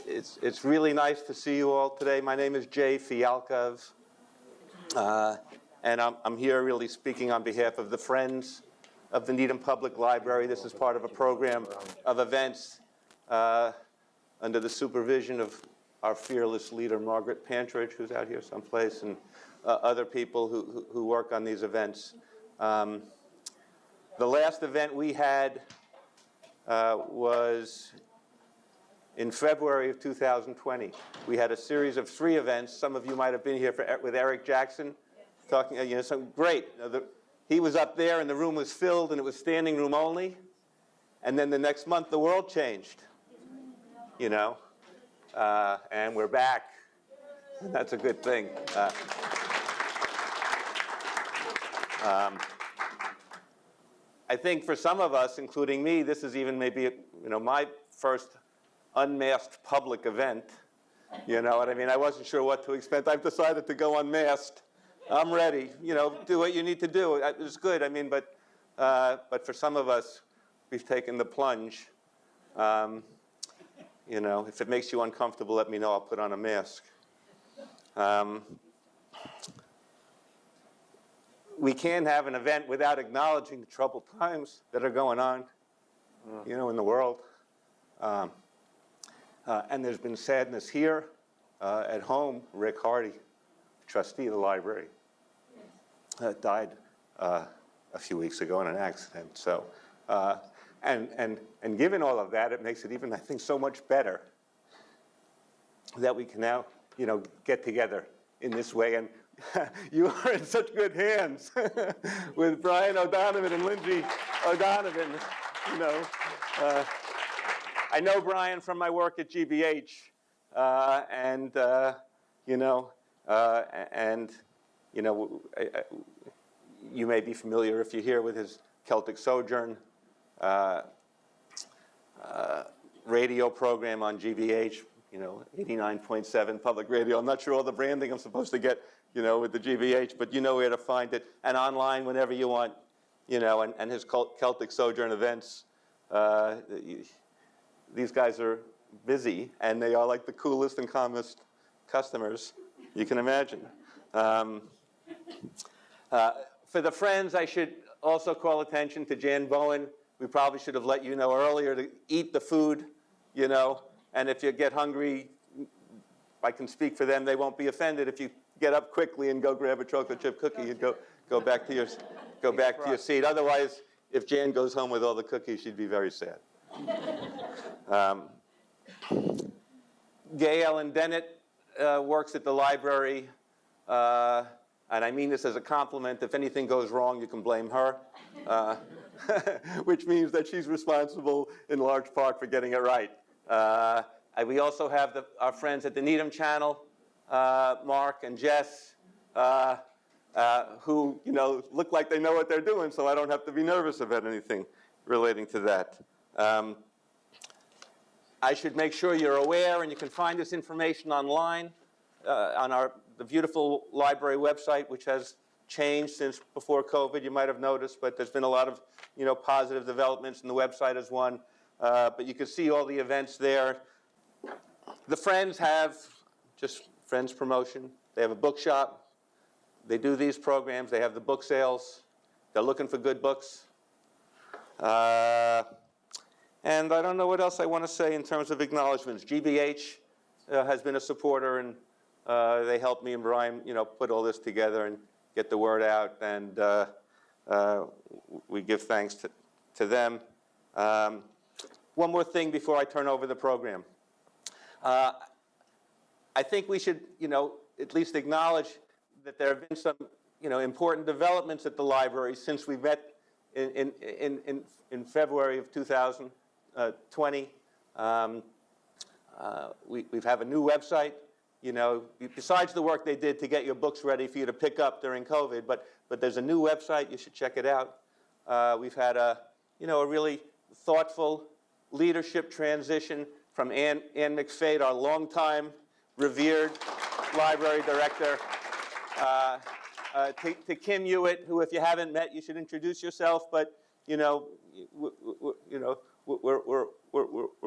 It's really nice to see you all today. My name is Jay Fialkov, and I'm here really speaking on behalf of the Friends of the Needham Public Library. This is part of a program of events under the supervision of our fearless leader, Margaret Pantridge, who's out here someplace, and other people who work on these events. The last event we had was in February of 2020. We had a series of 3 events. Some of you might have been here with Eric Jackson, talking, some great. He was up there and the room was filled and it was standing room only. And then the next month the world changed, and we're back. And that's a good thing. I think for some of us, including me, this is even maybe, my first unmasked public event. You know what I mean? I wasn't sure what to expect. I've decided to go unmasked. I'm ready. Do what you need to do. It's good. But for some of us, we've taken the plunge. If it makes you uncomfortable, let me know. I'll put on a mask. We can't have an event without acknowledging the troubled times that are going on, in the world. And there's been sadness here at home. Rick Hardy, trustee of the library, died a few weeks ago in an accident. So, and given all of that, it makes it even, I think, so much better that we can now, get together in this way. And you are in such good hands with Brian O'Donovan and Lindsay O'Donovan. I know Brian from my work at GBH, you may be familiar if you're here with his Celtic Sojourn radio program on GBH, 89.7 public radio. I'm not sure all the branding I'm supposed to get, with the GBH, but you know where to find it, and online whenever you want, and his Celtic Sojourn events. These guys are busy, and they are like the coolest and calmest customers you can imagine. For the Friends, I should also call attention to Jan Bowen. We probably should have let you know earlier to eat the food, and if you get hungry, I can speak for them. They won't be offended if you get up quickly and go grab a chocolate chip cookie and go back to your seat. Otherwise, if Jan goes home with all the cookies, she'd be very sad. Gay Ellen Dennett works at the library, and I mean this as a compliment. If anything goes wrong, you can blame her, which means that she's responsible in large part for getting it right. We also have our friends at the Needham Channel, Mark and Jess, who look like they know what they're doing, so I don't have to be nervous about anything relating to that. I should make sure you're aware, and you can find this information online on the beautiful library website, which has changed since before COVID. You might have noticed, but there's been a lot of positive developments, and the website is one. But you can see all the events there. The Friends have just Friends promotion. They have a bookshop. They do these programs. They have the book sales. They're looking for good books. And I don't know what else I want to say in terms of acknowledgments. GBH has been a supporter, and they helped me and Brian, put all this together and get the word out. And we give thanks to them. One more thing before I turn over the program. I think we should, at least acknowledge that there have been some, important developments at the library since we met in February of 2020. We have a new website. Besides the work they did to get your books ready for you to pick up during COVID, but there's a new website. You should check it out. We've had a really thoughtful leadership transition from Ann McFade, our longtime revered library director, to Kim Hewitt, who, if you haven't met, you should introduce yourself. But we're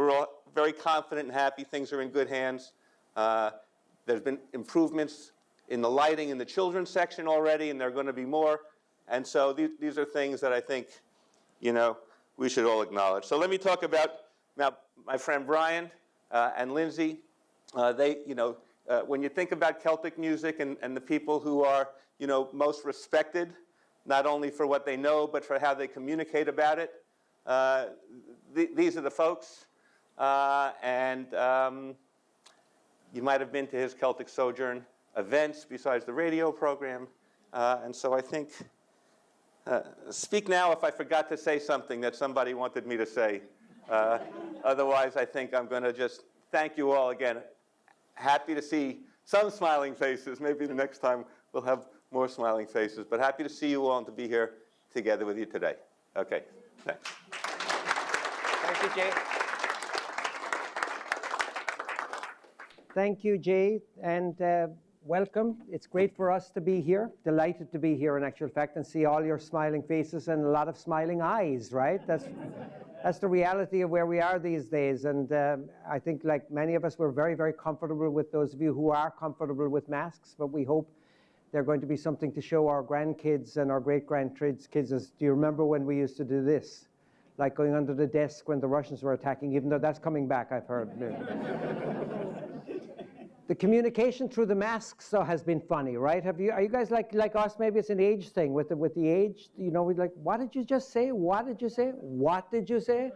all very confident and happy. Things are in good hands. There's been improvements in the lighting in the children's section already, and there are going to be more. And so these are things that I think, we should all acknowledge. So let me talk about now my friend Brian and Lindsay. When you think about Celtic music and the people who are, most respected, not only for what they know, but for how they communicate about it, these are the folks. You might have been to his Celtic Sojourn events besides the radio program. And so I think, speak now if I forgot to say something that somebody wanted me to say. Otherwise, I think I'm going to just thank you all again. Happy to see some smiling faces. Maybe the next time we'll have more smiling faces. But happy to see you all and to be here together with you today. Okay, thanks. Thank you, Jay. Thank you, Jay, and welcome. It's great for us to be here. Delighted to be here, in actual fact, and see all your smiling faces and a lot of smiling eyes, right? That's the reality of where we are these days. And I think, like many of us, we're very, very comfortable with those of you who are comfortable with masks, but we hope they're going to be something to show our grandkids and our great-grandkids. Do you remember when we used to do this? Like going under the desk when the Russians were attacking, even though that's coming back, I've heard. The communication through the masks, though, has been funny, right? Are you guys like us? Maybe it's an age thing with the age. We're like, what did you just say? What did you say? What did you say?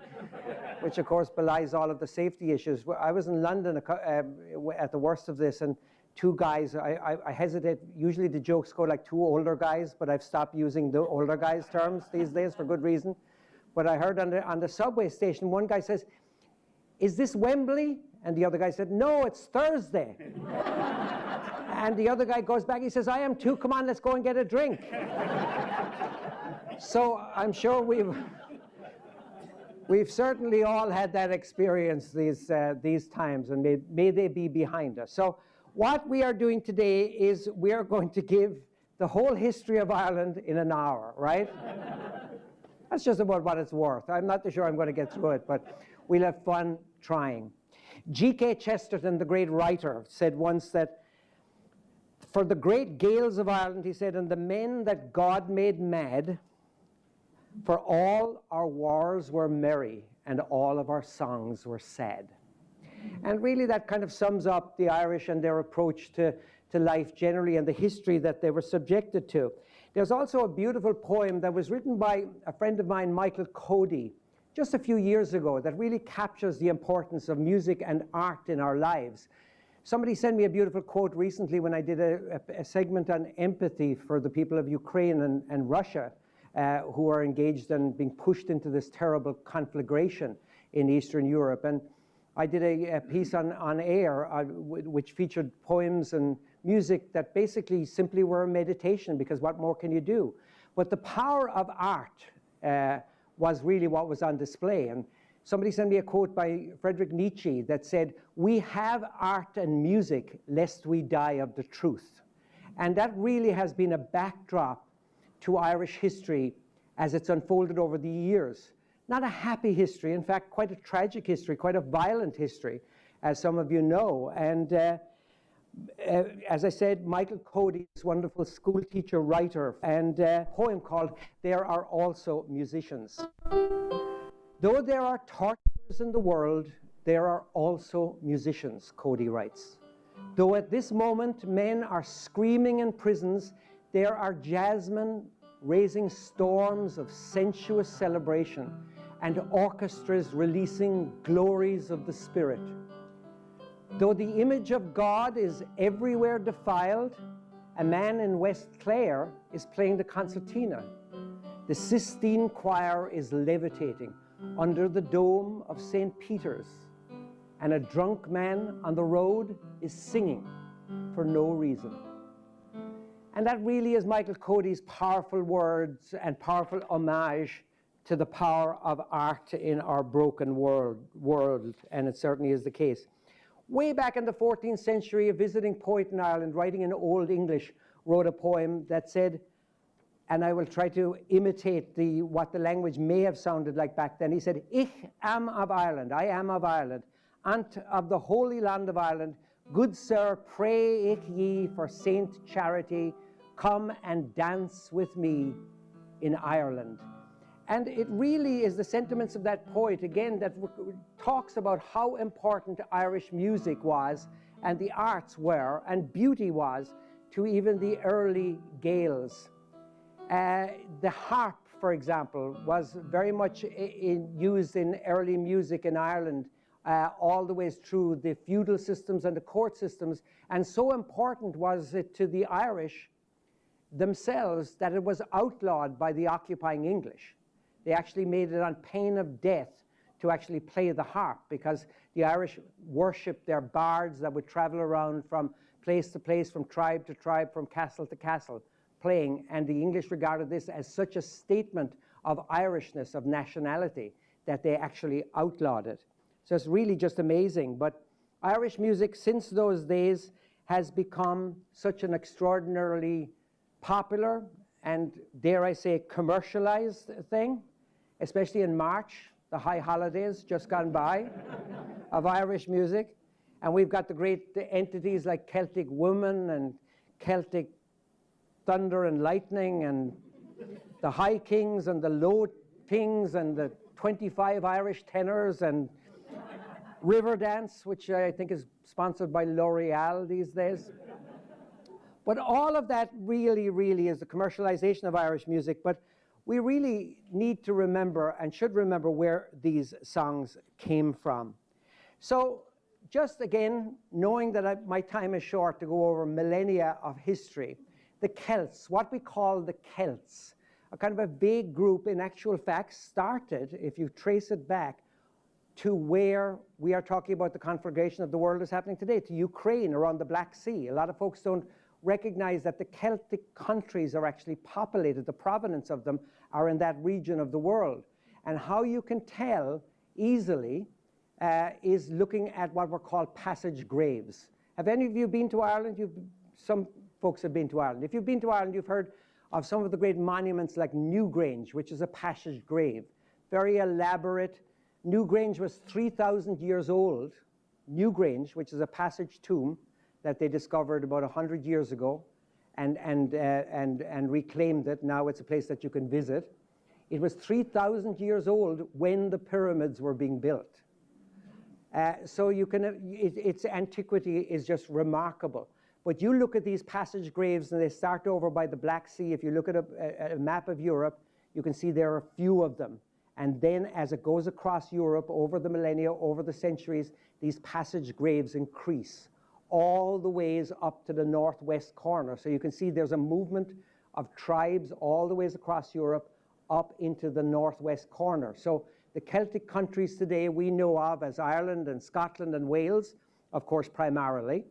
Which, of course, belies all of the safety issues. I was in London at the worst of this, and two guys, I hesitate. Usually the jokes go like two older guys, but I've stopped using the older guys terms these days for good reason. But I heard on the subway station, one guy says, "Is this Wembley?" And the other guy said, "No, it's Thursday." And the other guy goes back, he says, "I am too, come on, let's go and get a drink." So I'm sure we've certainly all had that experience these times, and may they be behind us. So what we are doing today is we are going to give the whole history of Ireland in an hour, right? That's just about what it's worth. I'm not too sure I'm going to get through it, but we'll have fun trying. G.K. Chesterton, the great writer, said once that for the great Gaels of Ireland, he said, and the men that God made mad, for all our wars were merry and all of our songs were sad. And really that kind of sums up the Irish and their approach to life generally and the history that they were subjected to. There's also a beautiful poem that was written by a friend of mine, Michael Cody, just a few years ago, that really captures the importance of music and art in our lives. Somebody sent me a beautiful quote recently when I did a segment on empathy for the people of Ukraine and Russia who are engaged in being pushed into this terrible conflagration in Eastern Europe. And I did a piece on air which featured poems and music that basically simply were a meditation, because what more can you do? But the power of art was really what was on display. And somebody sent me a quote by Friedrich Nietzsche that said, "We have art and music lest we die of the truth." And that really has been a backdrop to Irish history as it's unfolded over the years. Not a happy history, in fact, quite a tragic history, quite a violent history, as some of you know. And as I said, Michael Cody is a wonderful school teacher, writer, and a poem called "There Are Also Musicians." Though there are torturers in the world, there are also musicians, Cody writes. Though at this moment men are screaming in prisons, there are jazzmen raising storms of sensuous celebration and orchestras releasing glories of the spirit. Though the image of God is everywhere defiled, a man in West Clare is playing the concertina. The Sistine Choir is levitating under the dome of St. Peter's, and a drunk man on the road is singing for no reason. And that really is Michael Cody's powerful words and powerful homage to the power of art in our broken world, and it certainly is the case. Way back in the 14th century, a visiting poet in Ireland, writing in Old English, wrote a poem that said, and I will try to imitate what the language may have sounded like back then. He said, "Ich am of Ireland, I am of Ireland. Ant of the Holy Land of Ireland, good sir, pray ich ye for Saint Charity, come and dance with me in Ireland. And it really is the sentiments of that poet, again, that talks about how important Irish music was, and the arts were, and beauty was, to even the early Gaels. The harp, for example, was very much used in early music in Ireland, all the way through the feudal systems and the court systems. And so important was it to the Irish themselves that it was outlawed by the occupying English. They actually made it on pain of death to actually play the harp, because the Irish worshipped their bards that would travel around from place to place, from tribe to tribe, from castle to castle, playing. And the English regarded this as such a statement of Irishness, of nationality, that they actually outlawed it. So it's really just amazing. But Irish music since those days has become such an extraordinarily popular and, dare I say, commercialized thing, especially in March, the high holidays just gone by of Irish music. And we've got the great entities like Celtic Woman and Celtic Thunder and Lightning and the High Kings and the Low Kings and the 25 Irish tenors and River Dance, which I think is sponsored by L'Oreal these days. But all of that really, really is the commercialization of Irish music. But we really need to remember and should remember where these songs came from. So just again, knowing that my time is short to go over millennia of history, the Celts, what we call the Celts, a kind of a vague group, in actual fact started, if you trace it back, to where we are talking about the conflagration of the world is happening today, to Ukraine, around the Black Sea. A lot of folks don't recognize that the Celtic countries are actually populated, the provenance of them are in that region of the world. And how you can tell easily is looking at what were called passage graves. Have any of you been to Ireland? Some folks have been to Ireland. If you've been to Ireland, you've heard of some of the great monuments like Newgrange, which is a passage grave. Very elaborate. Newgrange was 3,000 years old. Newgrange, which is a passage tomb that they discovered about 100 years ago and reclaimed it. Now it's a place that you can visit. It was 3,000 years old when the pyramids were being built. So you can, its antiquity is just remarkable. But you look at these passage graves and they start over by the Black Sea. If you look at a map of Europe, you can see there are a few of them. And then as it goes across Europe over the millennia, over the centuries, these passage graves increase all the ways up to the northwest corner. So you can see there's a movement of tribes all the ways across Europe up into the northwest corner. So the Celtic countries today we know of as Ireland and Scotland and Wales, of course, primarily.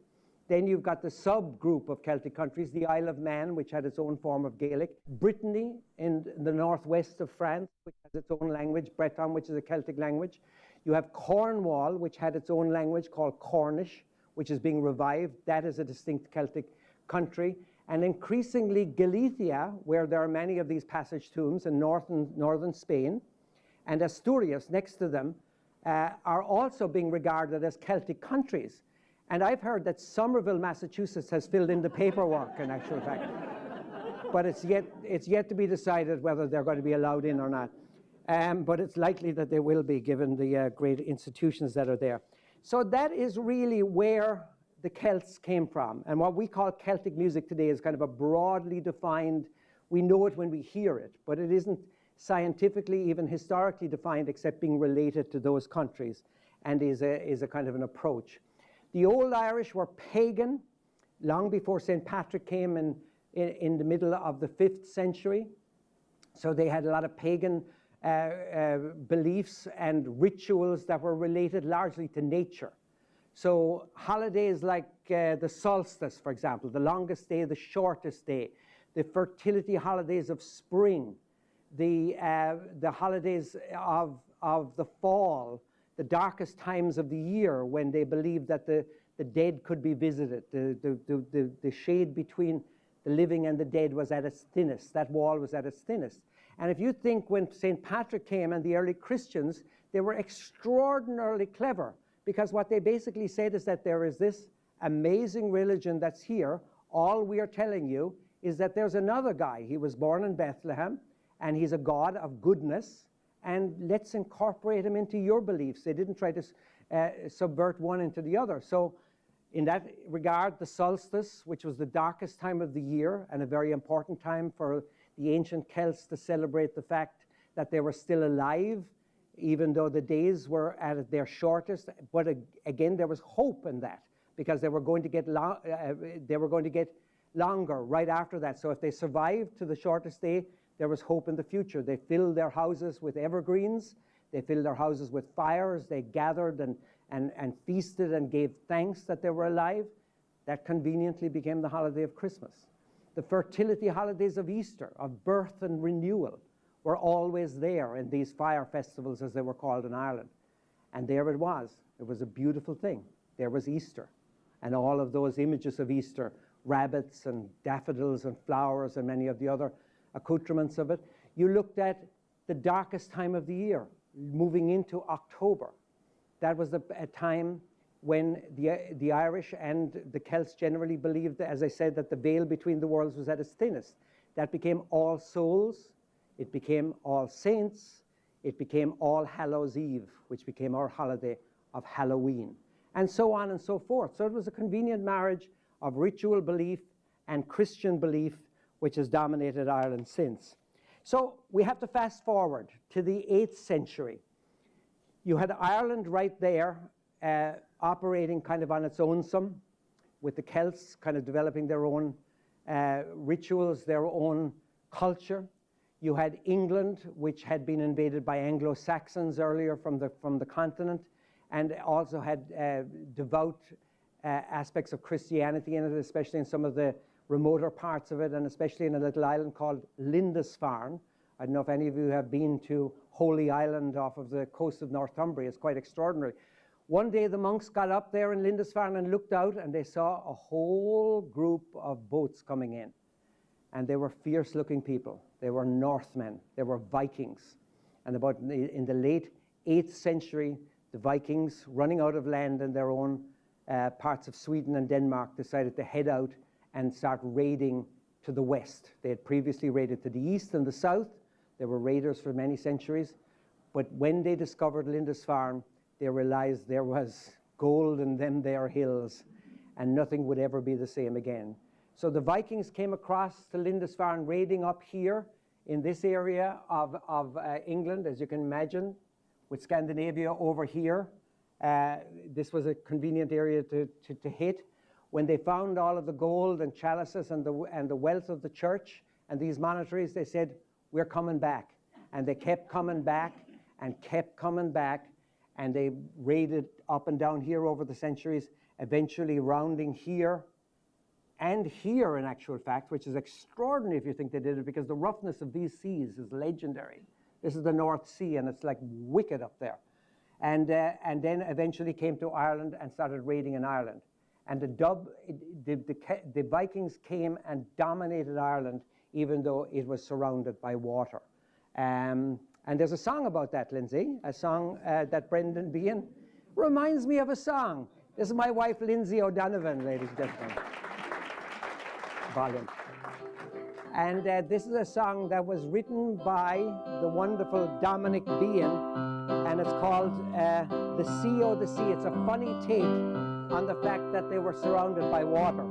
Then you've got the subgroup of Celtic countries, the Isle of Man, which had its own form of Gaelic, Brittany in the northwest of France, which has its own language, Breton, which is a Celtic language. You have Cornwall, which had its own language called Cornish, which is being revived. That is a distinct Celtic country. And increasingly Galicia, where there are many of these passage tombs in northern Spain, and Asturias next to them, are also being regarded as Celtic countries. And I've heard that Somerville, Massachusetts has filled in the paperwork, in actual fact. But it's yet to be decided whether they're going to be allowed in or not. But it's likely that they will be, given the great institutions that are there. So that is really where the Celts came from. And what we call Celtic music today is kind of a broadly defined, we know it when we hear it, but it isn't scientifically, even historically defined, except being related to those countries, and is a kind of an approach. The old Irish were pagan long before St. Patrick came in the middle of the 5th century. So they had a lot of pagan beliefs and rituals that were related largely to nature. So holidays like the solstice, for example, the longest day, the shortest day, the fertility holidays of spring, the holidays of the fall, the darkest times of the year when they believed that the dead could be visited. The shade between the living and the dead was at its thinnest. That wall was at its thinnest. And if you think when St. Patrick came and the early Christians, they were extraordinarily clever. because what they basically said is that there is this amazing religion that's here. All we are telling you is that there's another guy. He was born in Bethlehem, and he's a God of goodness, and let's incorporate him into your beliefs. They didn't try to subvert one into the other. So in that regard, the solstice, which was the darkest time of the year and a very important time for the ancient Celts to celebrate the fact that they were still alive, even though the days were at their shortest. But again, there was hope in that, because they were going to get longer right after that. So if they survived to the shortest day, there was hope in the future. They filled their houses with evergreens. They filled their houses with fires. They gathered and feasted and gave thanks that they were alive. That conveniently became the holiday of Christmas. The fertility holidays of Easter, of birth and renewal, were always there in these fire festivals, as they were called in Ireland. And there it was. It was a beautiful thing. There was Easter. And all of those images of Easter, rabbits and daffodils and flowers and many of the other accoutrements of it. You looked at the darkest time of the year, moving into October. That was a time when the Irish and the Celts generally believed, as I said, that the veil between the worlds was at its thinnest. That became All Souls, it became All Saints, it became All Hallows Eve, which became our holiday of Halloween, and so on and so forth. So it was a convenient marriage of ritual belief and Christian belief, which has dominated Ireland since. So we have to fast forward to the 8th century. You had Ireland right there, operating kind of on its own with the Celts kind of developing their own rituals, their own culture. You had England, which had been invaded by Anglo-Saxons earlier from the continent, and also had devout aspects of Christianity in it, especially in some of the remoter parts of it, and especially in a little island called Lindisfarne. I don't know if any of you have been to Holy Island off of the coast of Northumbria. It's quite extraordinary. One day the monks got up there in Lindisfarne and looked out, and they saw a whole group of boats coming in. And they were fierce-looking people. They were Northmen. They were Vikings. And about in the late 8th century, the Vikings, running out of land in their own parts of Sweden and Denmark, decided to head out and start raiding to the west. They had previously raided to the east and the south. They were raiders for many centuries. But when they discovered Lindisfarne, they realized there was gold in them there hills, and nothing would ever be the same again. So the Vikings came across to Lindisfarne, raiding up here in this area of England, as you can imagine, with Scandinavia over here. This was a convenient area to hit. When they found all of the gold and chalices and the wealth of the church and these monasteries, they said, we're coming back. And they kept coming back and kept coming back, and they raided up and down here over the centuries, eventually rounding here and here, in actual fact, which is extraordinary if you think they did it, because the roughness of these seas is legendary. This is the North Sea, and it's like wicked up there. And then eventually came to Ireland and started raiding in Ireland. And the Vikings came and dominated Ireland, even though it was surrounded by water. And there's a song about that, Lindsay, a song that Brendan Behan reminds me of a song. This is my wife, Lindsay O'Donovan, ladies and gentlemen. Volume. And this is a song that was written by the wonderful Dominic Behan, and it's called The Sea, Oh the Sea. It's a funny take on the fact that they were surrounded by water.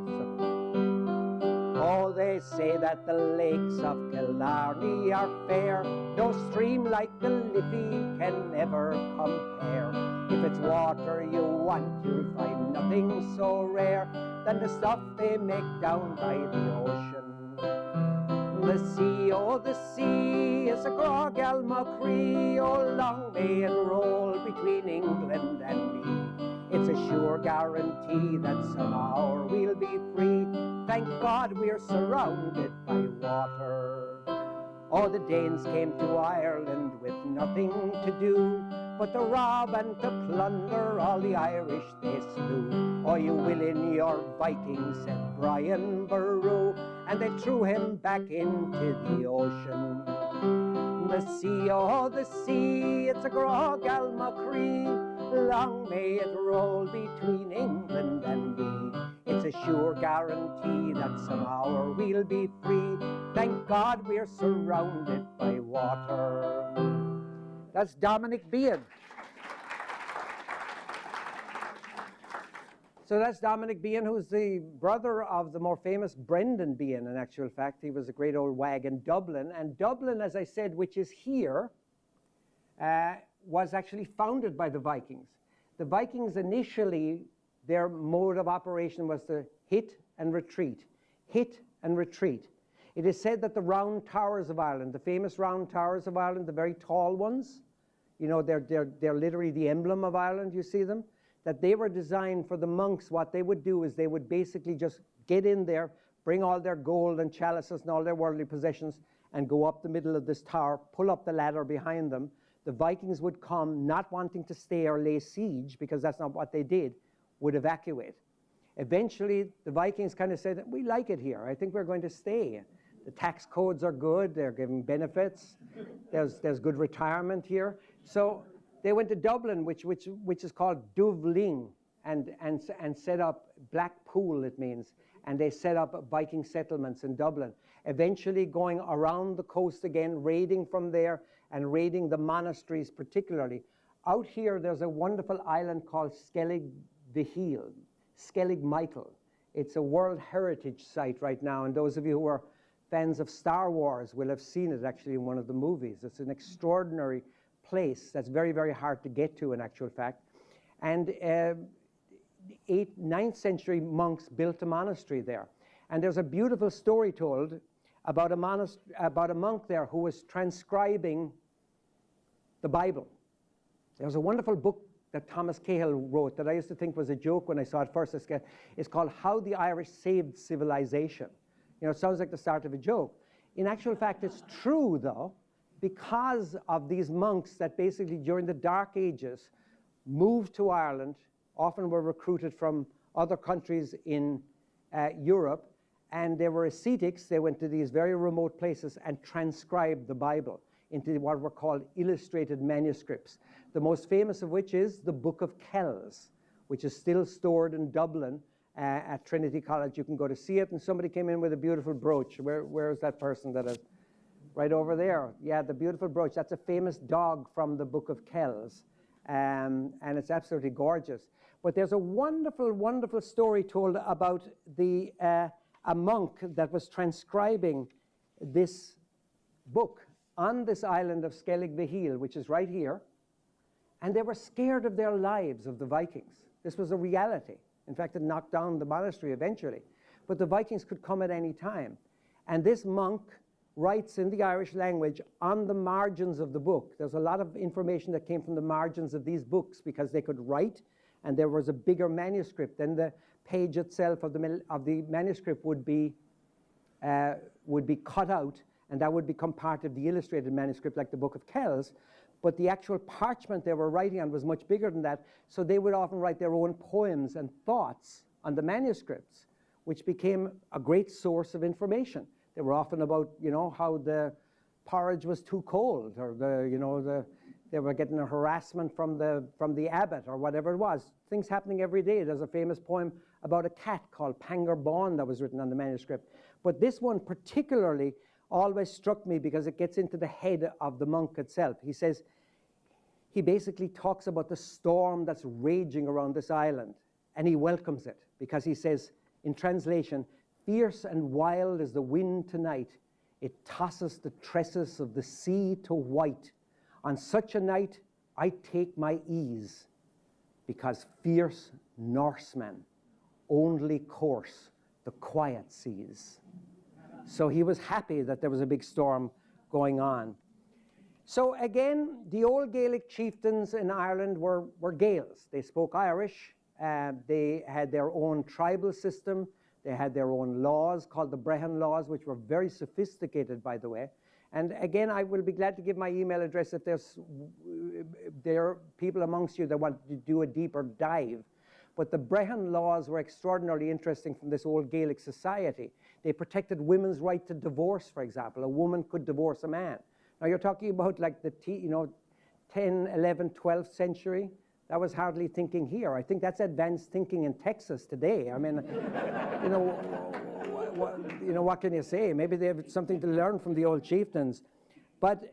Oh, they say that the lakes of Killarney are fair. No stream like the Liffey can ever compare. If it's water you want, you'll find nothing so rare than the stuff they make down by the ocean. The sea, oh the sea, is a grog Almacree. Oh, long may it roll between England and me. It's a sure guarantee that somehow we'll be free. Thank God we're surrounded by water. Oh, the Danes came to Ireland with nothing to do but to rob and to plunder all the Irish they slew. Oh, you will in your Vikings, said Brian Boru, and they threw him back into the ocean. The sea, oh the sea, it's a grog Almacree. long may it roll between England and me. It's a sure guarantee that some hour we'll be free. Thank God we're surrounded by water. That's Dominic Behan. So that's Dominic Behan, who's the brother of the more famous Brendan Behan, in actual fact. He was a great old wag in Dublin. And Dublin, as I said, which is here, was actually founded by the Vikings. The Vikings initially, their mode of operation was to hit and retreat, hit and retreat. It is said that the round towers of Ireland, the famous round towers of Ireland, the very tall ones, you know, they're literally the emblem of Ireland, you see them, that they were designed for the monks. What they would do is they would basically just get in there, bring all their gold and chalices and all their worldly possessions, and go up the middle of this tower, pull up the ladder behind them. The Vikings would come, not wanting to stay or lay siege, because that's not what they did, would evacuate. Eventually, the Vikings kind of said, we like it here. I think we're going to stay. The tax codes are good. They're giving benefits. There's good retirement here. So they went to Dublin, which is called Dubhlin, and set up Blackpool, it means. And they set up Viking settlements in Dublin, eventually going around the coast again, raiding from there, and raiding the monasteries particularly. Out here, there's a wonderful island called Skellig Michael. Skellig Michael. It's a World Heritage Site right now, and those of you who are fans of Star Wars will have seen it actually in one of the movies. It's an extraordinary place that's very, very hard to get to in actual fact. And 8th, 9th century monks built a monastery there. And there's a beautiful story told about a monk there who was transcribing the Bible. There was a wonderful book that Thomas Cahill wrote that I used to think was a joke when I saw it first. It's called How the Irish Saved Civilization. You know, it sounds like the start of a joke. In actual fact, it's true, though, because of these monks that basically during the Dark Ages moved to Ireland, often were recruited from other countries in Europe, and they were ascetics. They went to these very remote places and transcribed the Bible into what were called illustrated manuscripts, the most famous of which is the Book of Kells, which is still stored in Dublin at Trinity College. You can go to see it, and somebody came in with a beautiful brooch. Where is that person that is? Right over there. Yeah, the beautiful brooch. That's a famous dog from the Book of Kells, and it's absolutely gorgeous. But there's a wonderful, wonderful story told about a monk that was transcribing this book on this island of Skellig Michael, which is right here, and they were scared of their lives, of the Vikings. This was a reality. In fact, it knocked down the monastery eventually. But the Vikings could come at any time. And this monk writes in the Irish language on the margins of the book. There's a lot of information that came from the margins of these books because they could write, and there was a bigger manuscript. Then the page itself of the manuscript would be cut out, and that would become part of the illustrated manuscript like the Book of Kells. But the actual parchment they were writing on was much bigger than that, so they would often write their own poems and thoughts on the manuscripts, which became a great source of information. They were often about, you know, how the porridge was too cold, or they were getting a harassment from the abbot, or whatever it was. Things happening every day. There's a famous poem about a cat called Pangur Bawn that was written on the manuscript. But this one particularly always struck me because it gets into the head of the monk itself. He says, he basically talks about the storm that's raging around this island, and he welcomes it because he says, in translation, fierce and wild as the wind tonight, it tosses the tresses of the sea to white. On such a night, I take my ease, because fierce Norsemen only course the quiet seas. So he was happy that there was a big storm going on. So again, the old Gaelic chieftains in Ireland were Gaels. They spoke Irish. They had their own tribal system. They had their own laws called the Brehon laws, which were very sophisticated, by the way. And again, I will be glad to give my email address if there are people amongst you that want to do a deeper dive. But the Brehon laws were extraordinarily interesting from this old Gaelic society. They protected women's right to divorce, for example. A woman could divorce a man. Now you're talking about like the 10, 11, 12th century. That was hardly thinking here. I think that's advanced thinking in Texas today. I mean, you know, what can you say? Maybe they have something to learn from the old chieftains. But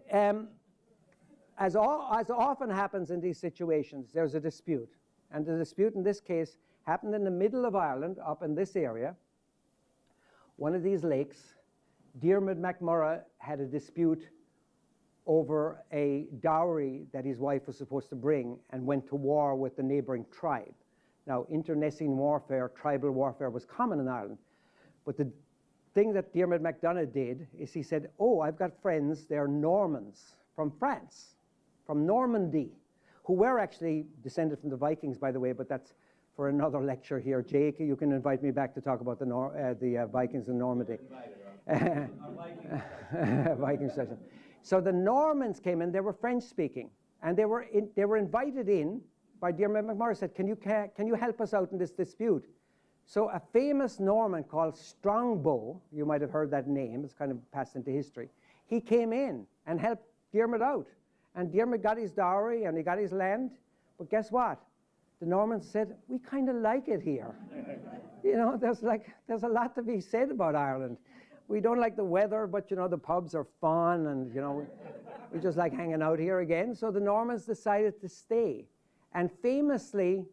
as often happens in these situations, there's a dispute. And the dispute in this case happened in the middle of Ireland, up in this area. One of these lakes, Diarmuid MacMurrough had a dispute over a dowry that his wife was supposed to bring and went to war with the neighboring tribe. Now, internecine warfare, tribal warfare was common in Ireland. But the thing that Diarmuid MacDonagh did is he said, oh, I've got friends, they're Normans from France, from Normandy, who were actually descended from the Vikings, by the way, but that's for another lecture here. Jake, you can invite me back to talk about the Vikings in Normandy. Viking session. So the Normans came in, they were French-speaking, and they were invited in by Diarmuid MacMurrough, said, can you help us out in this dispute? So a famous Norman called Strongbow, you might have heard that name, it's kind of passed into history, he came in and helped Diarmuid out. And Diarmuid got his dowry and he got his land, but guess what? The Normans said, we kind of like it here. You know, there's a lot to be said about Ireland. We don't like the weather, but you know, the pubs are fun and you know, we just like hanging out here again. So the Normans decided to stay. And famously,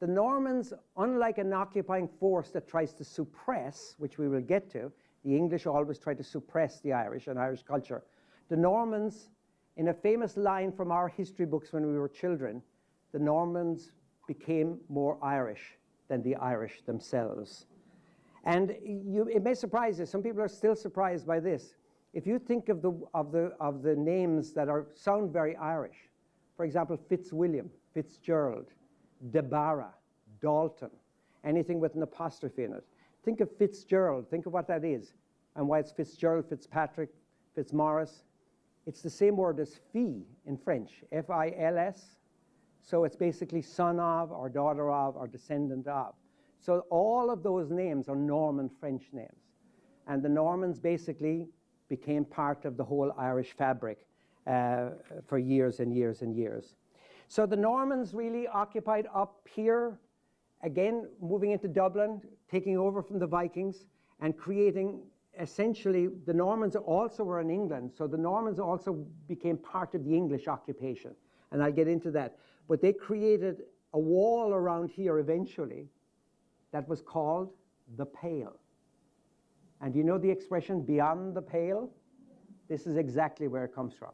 the Normans, unlike an occupying force that tries to suppress, which we will get to, the English always try to suppress the Irish and Irish culture. The Normans, in a famous line from our history books when we were children, the Normans became more Irish than the Irish themselves. And it may surprise you, some people are still surprised by this. If you think of the names that sound very Irish, for example, Fitzwilliam, Fitzgerald, Debarra, Dalton, anything with an apostrophe in it. Think of Fitzgerald, think of what that is, and why it's Fitzgerald, Fitzpatrick, Fitzmaurice. It's the same word as fils in French, F-I-L-S. So it's basically son of, or daughter of, or descendant of. So all of those names are Norman French names. And the Normans basically became part of the whole Irish fabric for years and years and years. So the Normans really occupied up here, again, moving into Dublin, taking over from the Vikings, and creating, essentially, the Normans also were in England, so the Normans also became part of the English occupation. And I'll get into that. But they created a wall around here eventually that was called the Pale. And you know the expression, beyond the pale? This is exactly where it comes from.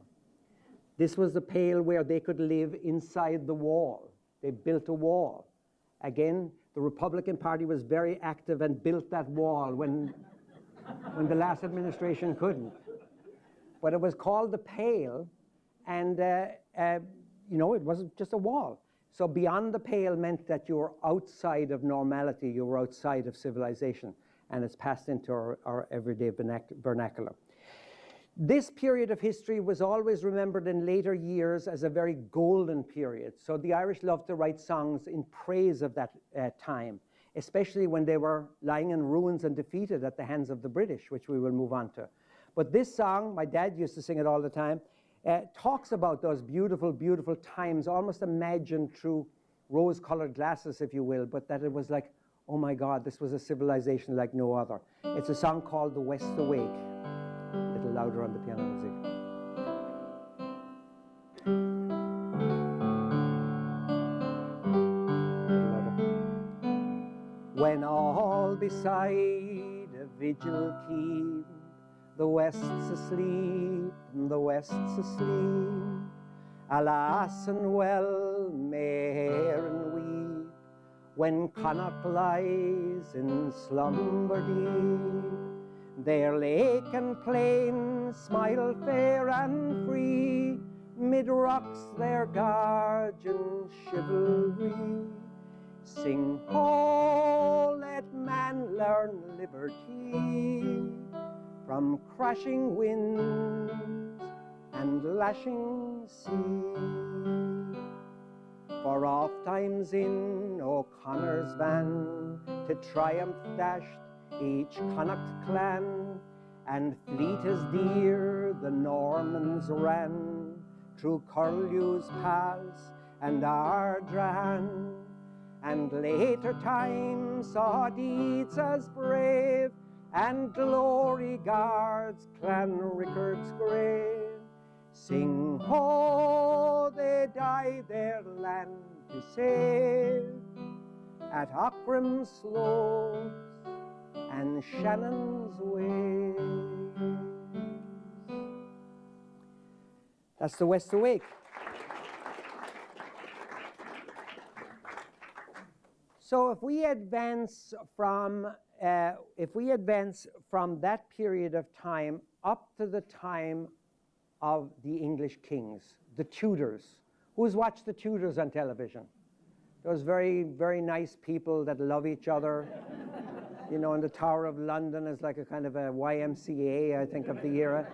This was the Pale where they could live inside the wall. They built a wall. Again, the Republican Party was very active and built that wall when the last administration couldn't. But it was called the Pale, and you know, it wasn't just a wall. So beyond the Pale meant that you were outside of normality, you were outside of civilization, and it's passed into our everyday vernacular. This period of history was always remembered in later years as a very golden period. So the Irish loved to write songs in praise of that time, especially when they were lying in ruins and defeated at the hands of the British, which we will move on to. But this song, my dad used to sing it all the time, talks about those beautiful, beautiful times, almost imagined through rose-colored glasses, if you will, but that it was like, oh my God, this was a civilization like no other. It's a song called The West Awake. A little louder on the piano, Lindsay. When all beside a vigil keep, the West's asleep, and the West's asleep. Alas and well, may and weep, when Connacht lies in slumber deep. Their lake and plain smile fair and free, mid rocks their guardian chivalry. Sing ho, let man learn liberty, from crashing winds and lashing sea. For oft times in O'Connor's van, to triumph dashed each Connacht clan, and fleet as deer the Normans ran, through Curlew's pass and Ardran, and later times saw deeds as brave, and glory guards Clanrickard's grave. Sing ho, they died their land to save, at Aughrim slopes and Shannon's waves. That's the West Awake. So if we advance from that period of time up to the time of the English kings, the Tudors. Who's watched the Tudors on television? Those very, very nice people that love each other. You know, and the Tower of London is like a kind of a YMCA, I think, of the era.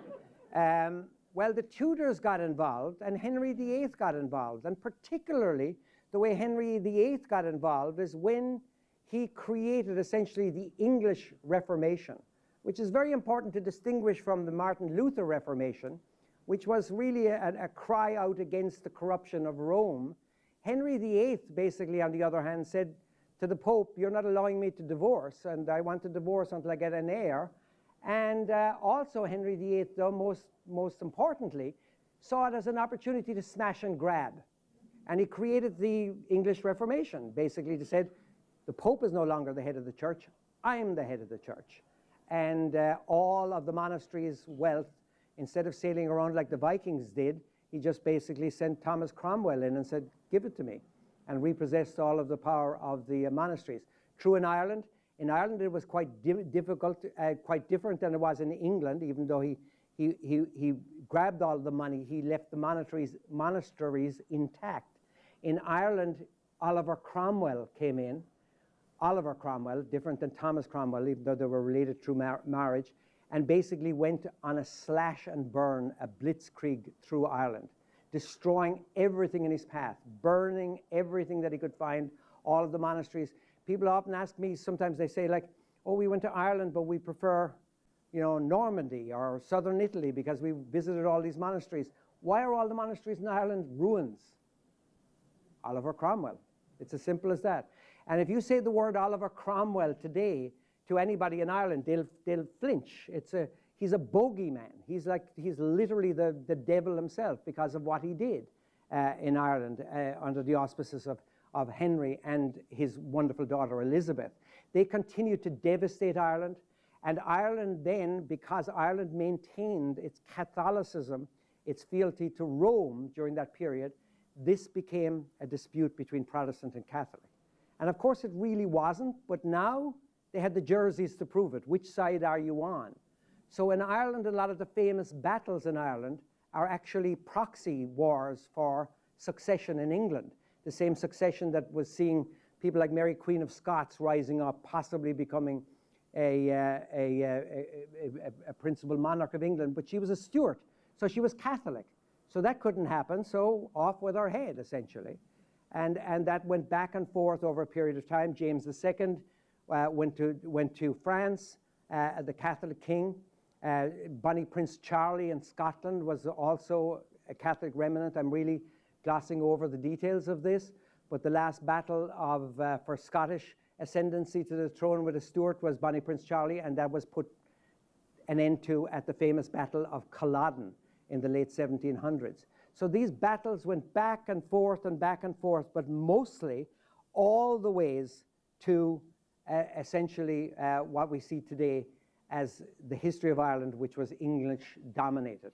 Well, the Tudors got involved, and Henry VIII got involved. And particularly, the way Henry VIII got involved is when he created essentially the English Reformation, which is very important to distinguish from the Martin Luther Reformation, which was really a cry out against the corruption of Rome. Henry VIII, basically, on the other hand, said to the Pope, you're not allowing me to divorce, and I want to divorce until I get an heir. And also Henry VIII, though, most importantly, saw it as an opportunity to smash and grab. And he created the English Reformation, basically, to said, the Pope is no longer the head of the church, I'm the head of the church. And all of the monastery's wealth, instead of sailing around like the Vikings did, he just basically sent Thomas Cromwell in and said, give it to me, and repossessed all of the power of the monasteries. True in Ireland. In Ireland, it was quite difficult, quite different than it was in England, even though he grabbed all the money, he left the monasteries intact. In Ireland, Oliver Cromwell came in. Oliver Cromwell, different than Thomas Cromwell, even though they were related through marriage, and basically went on a slash and burn, a blitzkrieg through Ireland, destroying everything in his path, burning everything that he could find, all of the monasteries. People often ask me, sometimes they say like, oh, we went to Ireland, but we prefer, you know, Normandy or southern Italy because we visited all these monasteries. Why are all the monasteries in Ireland ruins? Oliver Cromwell. It's as simple as that. And if you say the word Oliver Cromwell today to anybody in Ireland, they'll flinch. He's a bogeyman. He's literally the devil himself because of what he did in Ireland under the auspices of Henry and his wonderful daughter Elizabeth. They continued to devastate Ireland, and Ireland then, because Ireland maintained its Catholicism, its fealty to Rome during that period, this became a dispute between Protestant and Catholic. And of course it really wasn't, but now they had the jerseys to prove it. Which side are you on? So in Ireland, a lot of the famous battles in Ireland are actually proxy wars for succession in England. The same succession that was seeing people like Mary Queen of Scots rising up, possibly becoming a principal monarch of England, but she was a Stuart, so she was Catholic. So that couldn't happen, so off with her head, essentially. And that went back and forth over a period of time. James II went to France, the Catholic king. Bonnie Prince Charlie in Scotland was also a Catholic remnant. I'm really glossing over the details of this, but the last battle for Scottish ascendancy to the throne with a Stuart was Bonnie Prince Charlie, and that was put an end to at the famous Battle of Culloden in the late 1700s. So these battles went back and forth, but mostly all the ways to essentially what we see today as the history of Ireland, which was English dominated.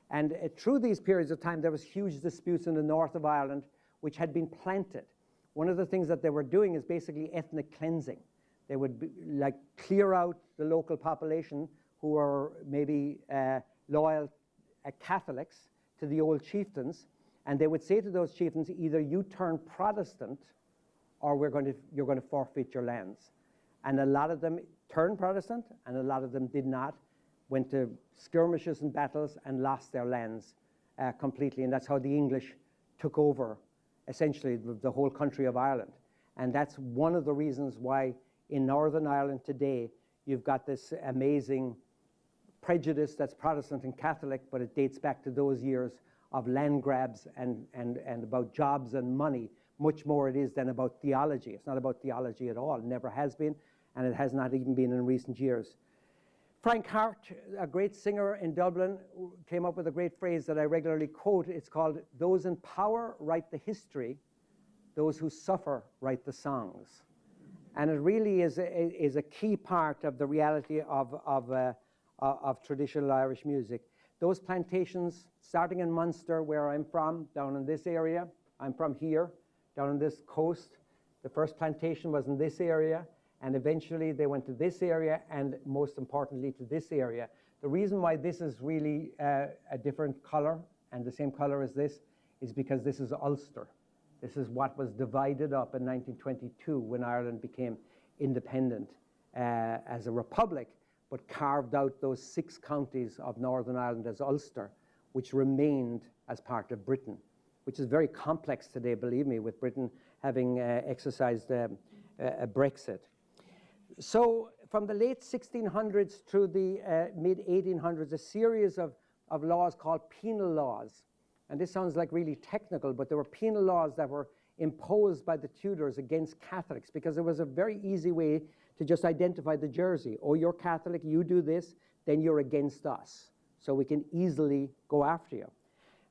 And through these periods of time, there was huge disputes in the north of Ireland, which had been planted. One of the things that they were doing is basically ethnic cleansing. They would clear out the local population who were maybe loyal Catholics to the old chieftains, and they would say to those chieftains, either you turn Protestant or you're going to forfeit your lands. And a lot of them turned Protestant, and a lot of them did not, went to skirmishes and battles and lost their lands completely. And that's how the English took over, essentially, the whole country of Ireland. And that's one of the reasons why in Northern Ireland today, you've got this amazing prejudice that's Protestant and Catholic, but it dates back to those years of land grabs and about jobs and money. Much more it is than about theology. It's not about theology at all. It never has been, and it has not even been in recent years. Frank Hart, a great singer in Dublin, came up with a great phrase that I regularly quote. It's called, "Those in power write the history, those who suffer write the songs." And it really is a key part of the reality of traditional Irish music. Those plantations, starting in Munster, where I'm from, down in this area, I'm from here, down on this coast. The first plantation was in this area, and eventually they went to this area, and most importantly to this area. The reason why this is really a different color, and the same color as this, is because this is Ulster. This is what was divided up in 1922 when Ireland became independent as a republic, but carved out those 6 counties of Northern Ireland as Ulster, which remained as part of Britain, which is very complex today, believe me, with Britain having exercised a Brexit. So from the late 1600s through the mid-1800s, a series of laws called penal laws. And this sounds like really technical, but there were penal laws that were imposed by the Tudors against Catholics, because it was a very easy way to just identify the jersey. Oh, you're Catholic, you do this, then you're against us. So we can easily go after you.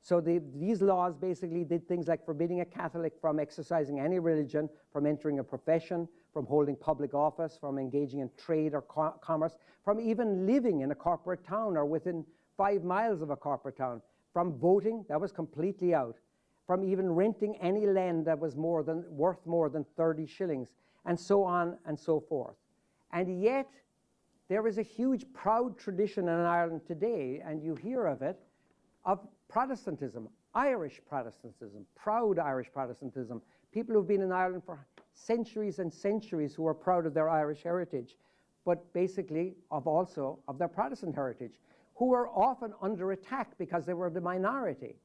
So these laws basically did things like forbidding a Catholic from exercising any religion, from entering a profession, from holding public office, from engaging in trade or commerce, from even living in a corporate town or within 5 miles of a corporate town, from voting, that was completely out, from even renting any land that was worth more than 30 shillings, and so on and so forth. And yet, there is a huge proud tradition in Ireland today, and you hear of it, of Protestantism, Irish Protestantism, proud Irish Protestantism, people who've been in Ireland for centuries and centuries who are proud of their Irish heritage, but basically also of their Protestant heritage, who are often under attack because they were the minority.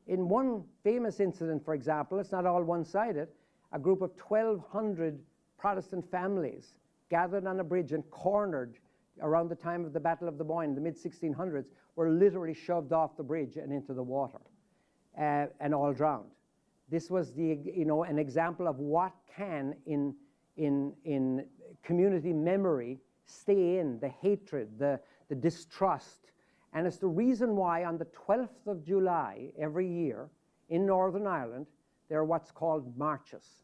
In one famous incident, for example, it's not all one-sided, a group of 1,200 Protestant families gathered on a bridge and cornered around the time of the Battle of the Boyne, the mid-1600s, were literally shoved off the bridge and into the water and all drowned. This was an example of what can, in community memory, stay in, the hatred, the distrust. And it's the reason why on the 12th of July every year in Northern Ireland, there are what's called marches,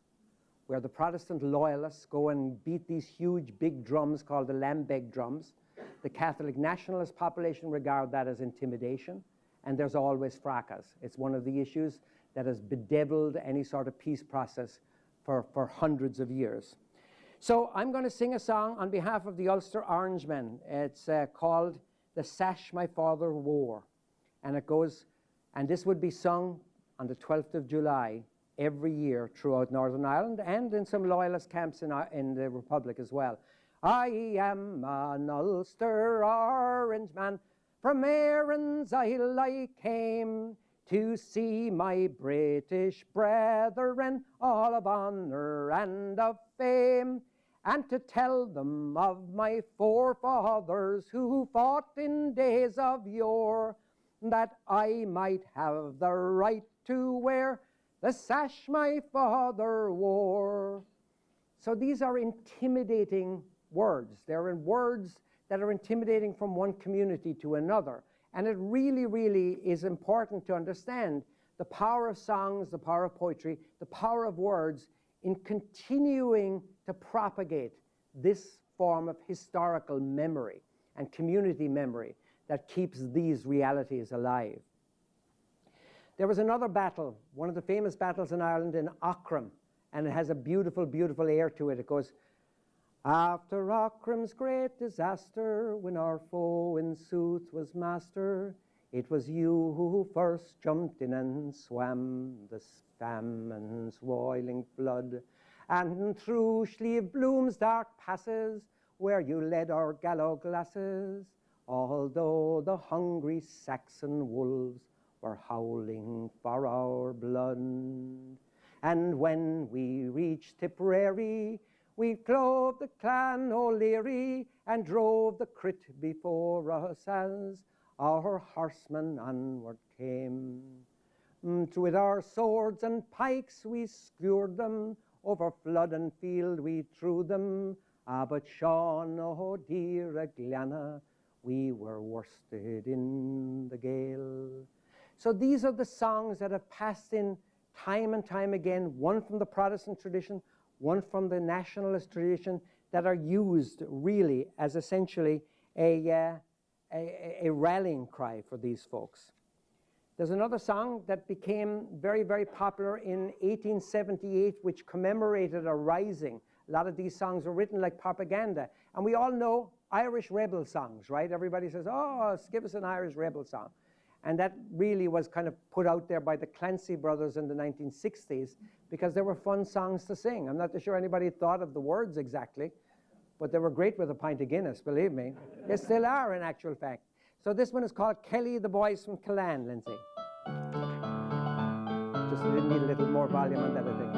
where the Protestant loyalists go and beat these huge big drums called the Lambeg drums. The Catholic nationalist population regard that as intimidation, and there's always fracas. It's one of the issues that has bedeviled any sort of peace process for hundreds of years. So I'm going to sing a song on behalf of the Ulster Orangemen. It's called "The Sash My Father Wore." And it goes, and this would be sung on the 12th of July every year throughout Northern Ireland and in some loyalist camps in the Republic as well. I am an Ulster Orangeman, from Erin's Isle I came, to see my British brethren, all of honour and of fame, and to tell them of my forefathers who fought in days of yore, that I might have the right to wear the sash my father wore. So these are intimidating words. They're words that are intimidating from one community to another. And it really, really is important to understand the power of songs, the power of poetry, the power of words in continuing to propagate this form of historical memory and community memory that keeps these realities alive. There was another battle, one of the famous battles in Ireland, in Aughrim, and it has a beautiful, beautiful air to it. It goes, "After Aughrim's great disaster, when our foe in sooth was master, it was you who first jumped in and swam the famine's roiling flood, and through Slieve Bloom's dark passes, where you led our gallow glasses, although the hungry Saxon wolves were howling for our blood. And when we reached Tipperary, we clove the clan O'Leary and drove the crit before us as our horsemen onward came. With our swords and pikes we skewed them, over flood and field we threw them. But Sean, oh dear Glenna, we were worsted in the gale. So these are the songs that have passed in time and time again, one from the Protestant tradition, one from the nationalist tradition, that are used really as essentially a rallying cry for these folks. There's another song that became very, very popular in 1878, which commemorated a rising. A lot of these songs were written like propaganda. And we all know Irish rebel songs, right? Everybody says, oh, give us an Irish rebel song. And that really was kind of put out there by the Clancy brothers in the 1960s because they were fun songs to sing. I'm not sure anybody thought of the words exactly, but they were great with a pint of Guinness, believe me. They still are, in actual fact. So this one is called Kelly, the Boys from Killan, Lindsay. Just need a little more volume on that, I think.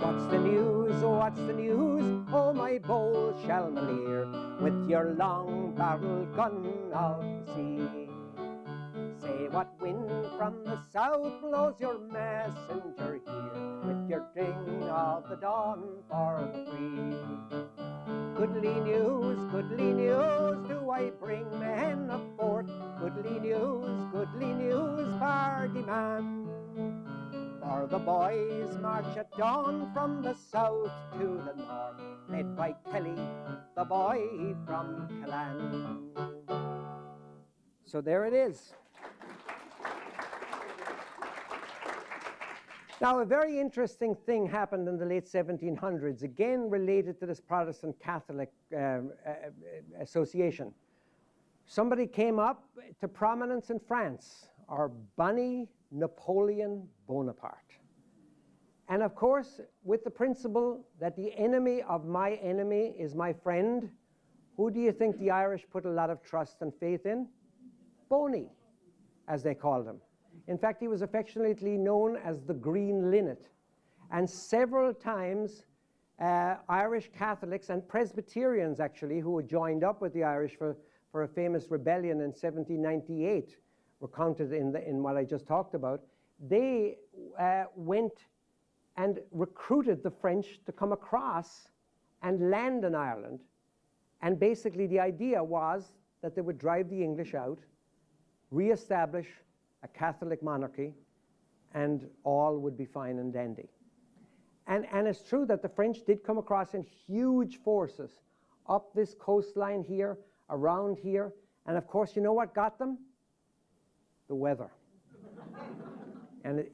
What's the news, oh what's the news, oh my bold Shalmalier, with your long-barreled gun of the sea. Say what wind from the south blows your messenger here, with your ding of the dawn for the free. Goodly news, do I bring men of forth? Goodly news, Bardi man. For the boys march at dawn from the south to the north, led by Kelly, the boy from Killan. So there it is. Now, a very interesting thing happened in the late 1700s, again related to this Protestant Catholic association. Somebody came up to prominence in France, our bunny Napoleon Bonaparte. And of course, with the principle that the enemy of my enemy is my friend, who do you think the Irish put a lot of trust and faith in? Boney, as they called him. In fact, he was affectionately known as the Green Linnet. And several times, Irish Catholics and Presbyterians, actually, who had joined up with the Irish for a famous rebellion in 1798, were counted in what I just talked about. They went and recruited the French to come across and land in Ireland. And basically, the idea was that they would drive the English out, reestablish a Catholic monarchy, and all would be fine and dandy. And it's true that the French did come across in huge forces up this coastline here, around here, and of course, you know what got them? The weather. And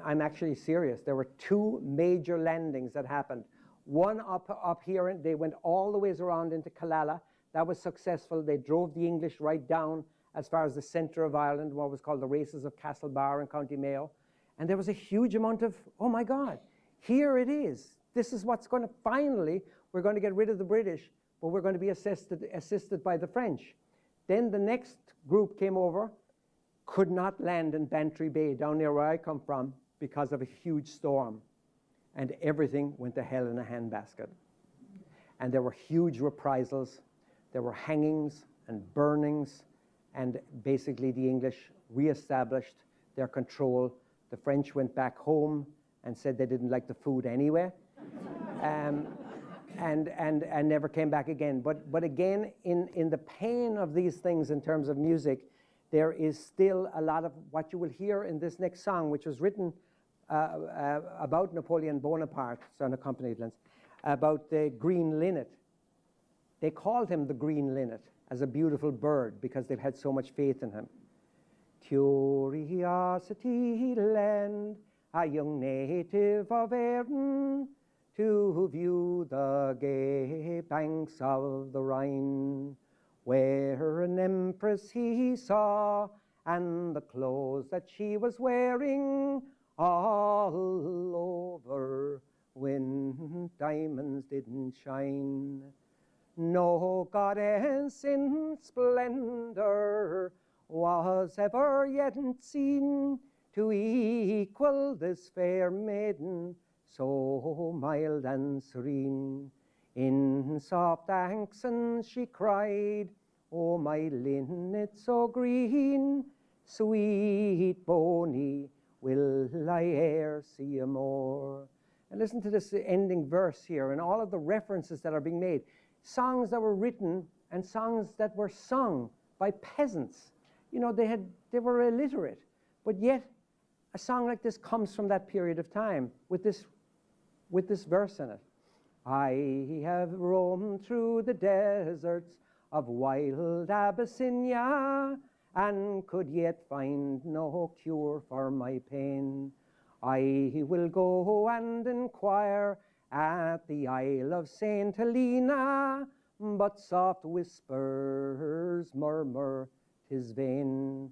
I'm actually serious. There were two major landings that happened. One up here, and they went all the ways around into Killala. That was successful. They drove the English right down as far as the center of Ireland, what was called the Races of Castlebar in County Mayo. And there was a huge amount of, oh my God, here it is. This is what's going to, finally, we're going to get rid of the British, but we're going to be assisted by the French. Then the next group came over, could not land in Bantry Bay, down near where I come from, because of a huge storm. And everything went to hell in a handbasket. And there were huge reprisals. There were hangings and burnings. And basically, the English reestablished their control. The French went back home and said they didn't like the food anyway, and never came back again. But again, in the pain of these things in terms of music, there is still a lot of what you will hear in this next song, which was written about Napoleon Bonaparte, so unaccompanied, about the green linnet. They called him the green linnet as a beautiful bird because they've had so much faith in him. Curiosity lend a young native of Erin to view the gay banks of the Rhine, where an empress he saw, and the clothes that she was wearing all over when diamonds didn't shine. No goddess in splendor was ever yet seen to equal this fair maiden, so mild and serene. In soft accents she cried, "Oh, my linnet so green, Sweet Boney, will I e'er see you more? And listen to this ending verse here and all of the references that are being made. Songs that were written and songs that were sung by peasants. You know, they were illiterate, but yet a song like this comes from that period of time with this verse in it. I have roamed through the deserts of wild Abyssinia and could yet find no cure for my pain. I will go and inquire at the Isle of St. Helena, but soft whispers murmur 'tis vain.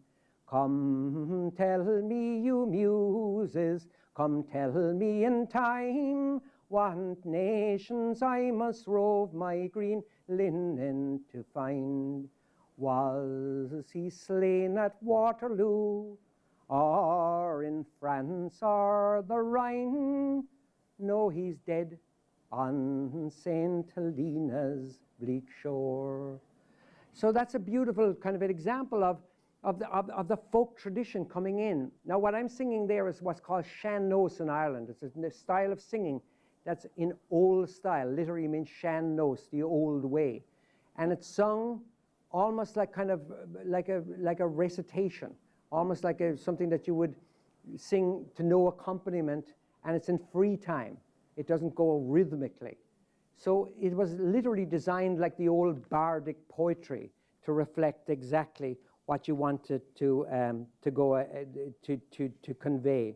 Come tell me, you muses, come tell me in time, what nations I must rove my green linen to find. Was he slain at Waterloo, or in France or the Rhine? No, he's dead on St. Helena's bleak shore. So that's a beautiful kind of an example of the folk tradition coming in. Now what I'm singing there is what's called sean nós in Ireland. It's a style of singing that's in old style. Literally means sean nós, the old way. And it's sung almost like kind of like a recitation, almost like something that you would sing to no accompaniment, and it's in free time. It doesn't go rhythmically. So it was literally designed like the old bardic poetry to reflect exactly what you wanted to convey.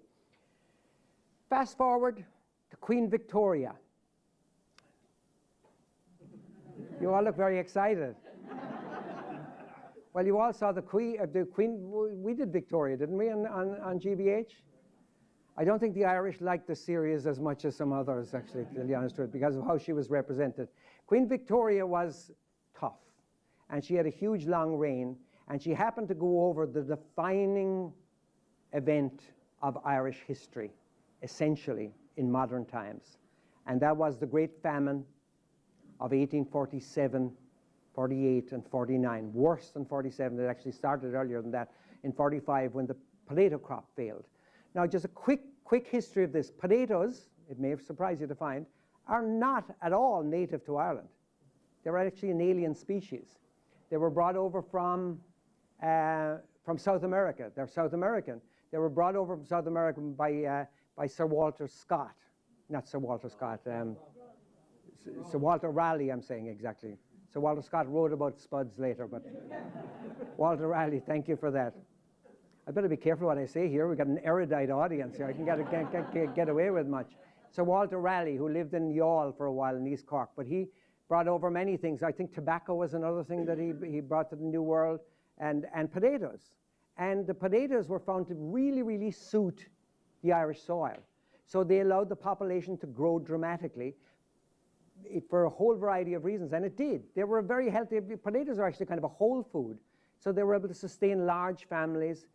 Fast forward to Queen Victoria. You all look very excited. Well, you all saw the Queen. We did Victoria, didn't we, on GBH? I don't think the Irish liked the series as much as some others, actually, to be honest with you, because of how she was represented. Queen Victoria was tough, and she had a huge, long reign, and she happened to go over the defining event of Irish history, essentially, in modern times. And that was the Great Famine of 1847, 48, and 49. Worse than 47. It actually started earlier than that, in 45, when the potato crop failed. Now, just a quick history of this. Potatoes, it may have surprised you to find, are not at all native to Ireland. They're actually an alien species. They were brought over from South America. They're South American. They were brought over from South America by Sir Walter Scott. Not Sir Walter Scott. Sir Walter Raleigh, I'm saying exactly. Sir Walter Scott wrote about spuds later, but Walter Raleigh, thank you for that. I better be careful what I say here. We've got an erudite audience here. I can get away with much. Sir Walter Raleigh, who lived in Youghal for a while in East Cork, but he brought over many things. I think tobacco was another thing that he brought to the New World, and potatoes. And the potatoes were found to really, really suit the Irish soil. So they allowed the population to grow dramatically for a whole variety of reasons, and it did. They were very healthy. Potatoes are actually kind of a whole food, so they were able to sustain large families.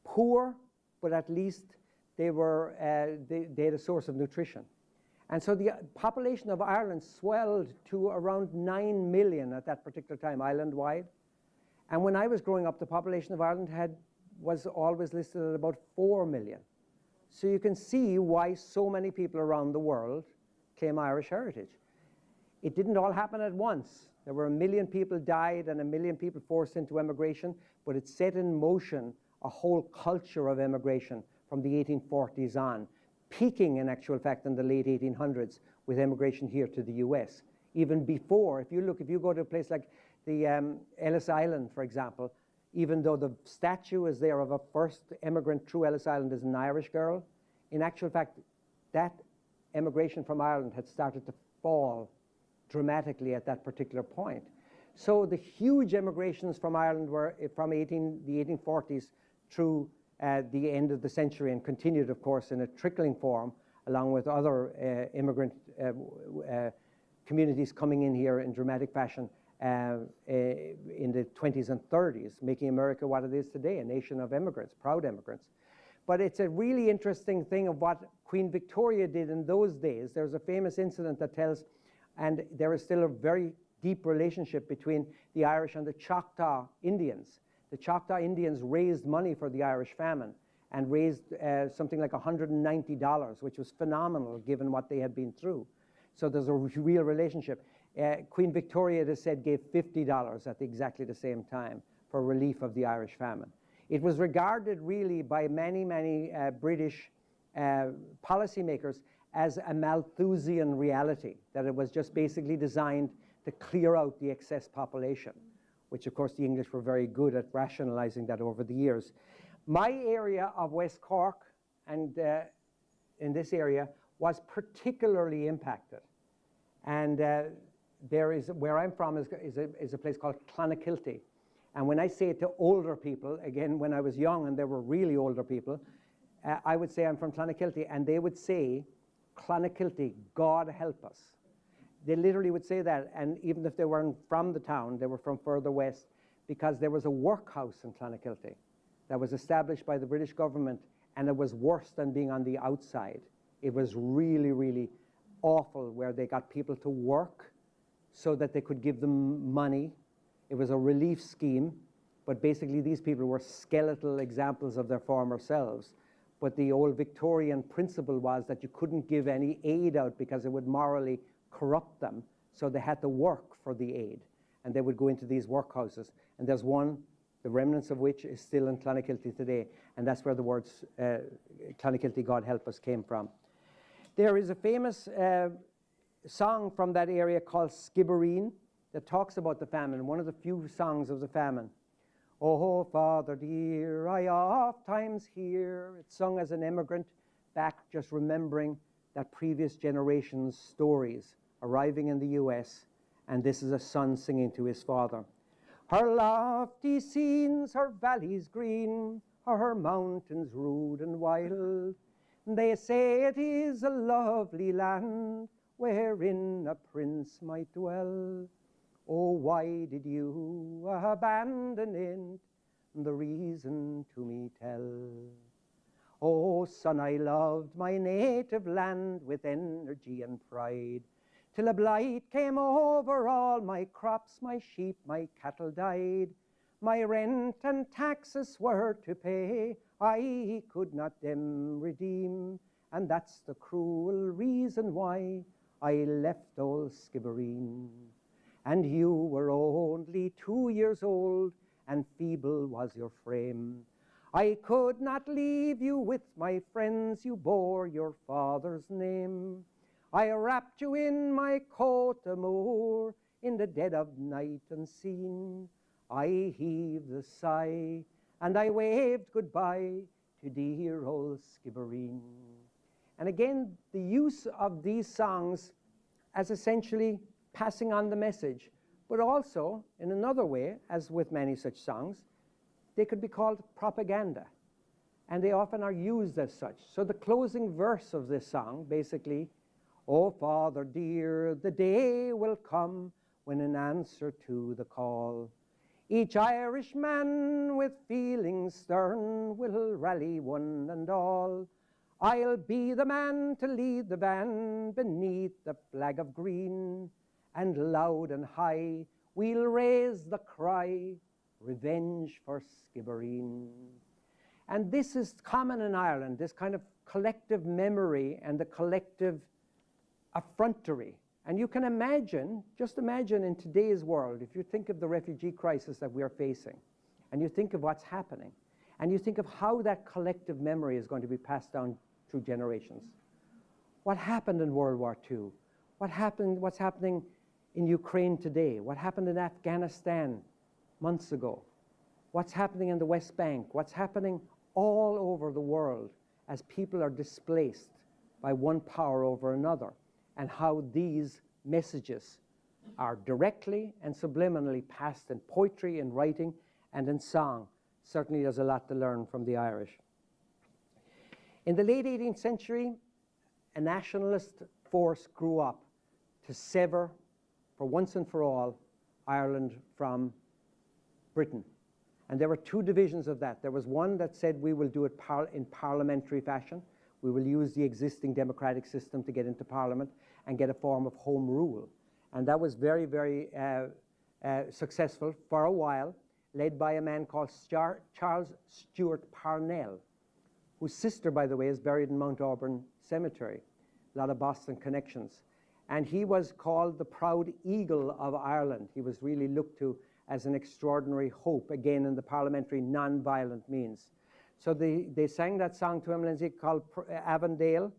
Poor, but at least they had a source of nutrition. And so the population of Ireland swelled to around 9 million at that particular time, island-wide. And when I was growing up, the population of Ireland was always listed at about 4 million. So you can see why so many people around the world claim Irish heritage. It didn't all happen at once. There were 1 million people died and 1 million people forced into emigration, but it set in motion a whole culture of emigration from the 1840s on, peaking in actual fact in the late 1800s with emigration here to the US. Even before, if you go to a place like the Ellis Island, for example, even though the statue is there of a first immigrant through Ellis Island as an Irish girl, in actual fact, that emigration from Ireland had started to fall dramatically at that particular point. So the huge emigrations from Ireland were from the 1840s through the end of the century, and continued, of course, in a trickling form, along with other immigrant communities coming in here in dramatic fashion in the 20s and 30s, making America what it is today, a nation of immigrants, proud immigrants. But it's a really interesting thing of what Queen Victoria did in those days. There's a famous incident that tells, and there is still a very deep relationship between the Irish and the Choctaw Indians. The Choctaw Indians raised money for the Irish famine and raised something like $190, which was phenomenal given what they had been through. So there's a real relationship. Queen Victoria, it is said, gave $50 at exactly the same time for relief of the Irish famine. It was regarded really by many, many British policymakers as a Malthusian reality, that it was just basically designed to clear out the excess population, which of course the English were very good at rationalizing that over the years. My area of West Cork and in this area was particularly impacted. And where I'm from is a place called Clonakilty. And when I say it to older people, again, when I was young and there were really older people, I would say I'm from Clonakilty, and they would say, Clonakilty, God help us. They literally would say that, and even if they weren't from the town, they were from further west, because there was a workhouse in Clonakilty that was established by the British government, and it was worse than being on the outside. It was really, really awful, where they got people to work so that they could give them money. It was a relief scheme, but basically these people were skeletal examples of their former selves. But the old Victorian principle was that you couldn't give any aid out because it would morally corrupt them, so they had to work for the aid. And they would go into these workhouses. And there's one, the remnants of which is still in Clonakilty today, and that's where the words Clonakilty, God help us, came from. There is a famous song from that area called Skibbereen that talks about the famine, one of the few songs of the famine. Oh, Father dear, I oft times hear. It's sung as an immigrant back, just remembering that previous generation's stories arriving in the US, and this is a son singing to his father. Her lofty scenes, her valleys green, her mountains rude and wild, they say it is a lovely land wherein a prince might dwell. Oh, why did you abandon it? The reason to me tell. Oh, son, I loved my native land with energy and pride, till a blight came over all my crops, my sheep, my cattle died. My rent and taxes were to pay, I could not them redeem, and that's the cruel reason why I left old Skibbereen. And you were only 2 years old, and feeble was your frame. I could not leave you with my friends, you bore your father's name. I wrapped you in my coat o' moor, in the dead of night unseen. I heaved a sigh, and I waved goodbye to dear old Skibbereen. And again, the use of these songs as essentially passing on the message, but also, in another way, as with many such songs, they could be called propaganda, and they often are used as such. So the closing verse of this song, basically, oh, Father dear, the day will come when in answer to the call, each Irishman with feelings stern will rally one and all. I'll be the man to lead the band beneath the flag of green, and loud and high we'll raise the cry, revenge for Skibbereen. And this is common in Ireland, this kind of collective memory and the collective effrontery. And you can imagine, just imagine in today's world, if you think of the refugee crisis that we are facing, and you think of what's happening, and you think of how that collective memory is going to be passed down through generations. What happened in World War II? What's happening in Ukraine today? What happened in Afghanistan months ago? What's happening in the West Bank? What's happening all over the world as people are displaced by one power over another, and how these messages are directly and subliminally passed in poetry, in writing, and in song. Certainly there's a lot to learn from the Irish. In the late 18th century, a nationalist force grew up to sever, for once and for all, Ireland from Britain. And there were two divisions of that. There was one that said we will do it in parliamentary fashion. We will use the existing democratic system to get into Parliament and get a form of home rule. And that was very, very successful for a while. led by a man called Charles Stewart Parnell, whose sister, by the way, is buried in Mount Auburn Cemetery. A lot of Boston connections. And he was called the proud eagle of Ireland. He was really looked to as an extraordinary hope, again, in the parliamentary non-violent means. So they sang that song to him, Lindsay, called Avondale.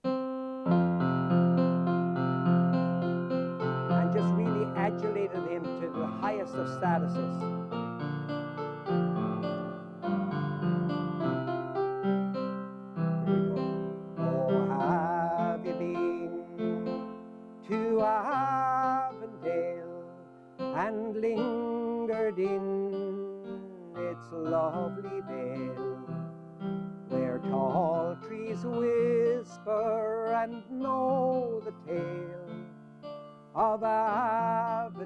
And just really adulated him to the highest of statuses. To Avondale and lingered in its lovely vale, where tall trees whisper and know the tale of Avondale's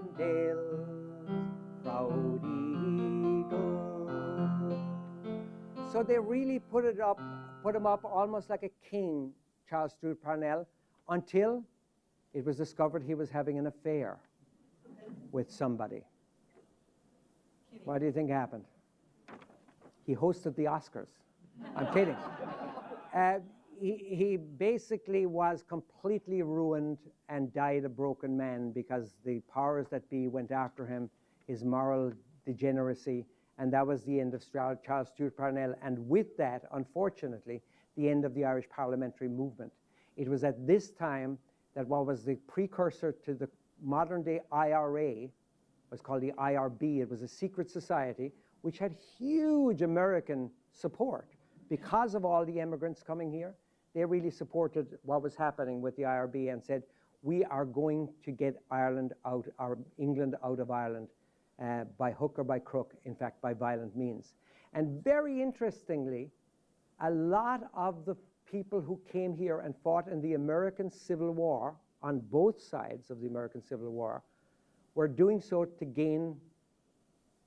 proud eagle. So they really put him up almost like a king, Charles Stewart Parnell, until it was discovered he was having an affair with somebody. What do you think happened? He hosted the Oscars. I'm kidding. He basically was completely ruined and died a broken man because the powers that be went after him, his moral degeneracy, and that was the end of Charles Stewart Parnell. And with that, unfortunately, the end of the Irish parliamentary movement. It was at this time that what was the precursor to the modern-day IRA was called the IRB. It was a secret society which had huge American support. Because of all the immigrants coming here, they really supported what was happening with the IRB and said, we are going to get Ireland out, or England out of Ireland by hook or by crook, in fact, by violent means. And very interestingly, a lot of the people who came here and fought in the American Civil War, on both sides of the American Civil War, were doing so to gain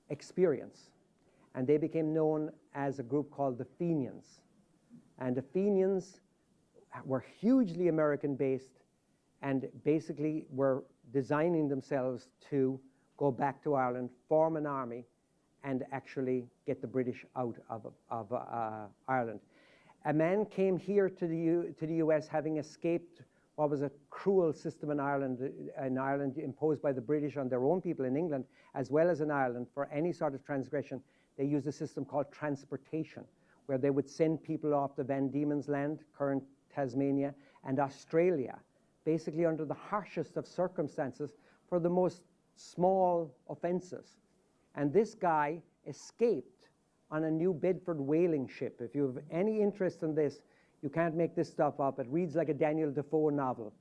experience. And they became known as a group called the Fenians. And the Fenians were hugely American-based and basically were designing themselves to go back to Ireland, form an army, and actually get the British out of Ireland. A man came here to the US having escaped what was a cruel system in Ireland imposed by the British on their own people in England, as well as in Ireland. For any sort of transgression, they used a system called transportation, where they would send people off to Van Diemen's Land, current Tasmania, and Australia, basically under the harshest of circumstances for the most small offenses. And this guy escaped on a New Bedford whaling ship. If you have any interest in this, you can't make this stuff up. It reads like a Daniel Defoe novel.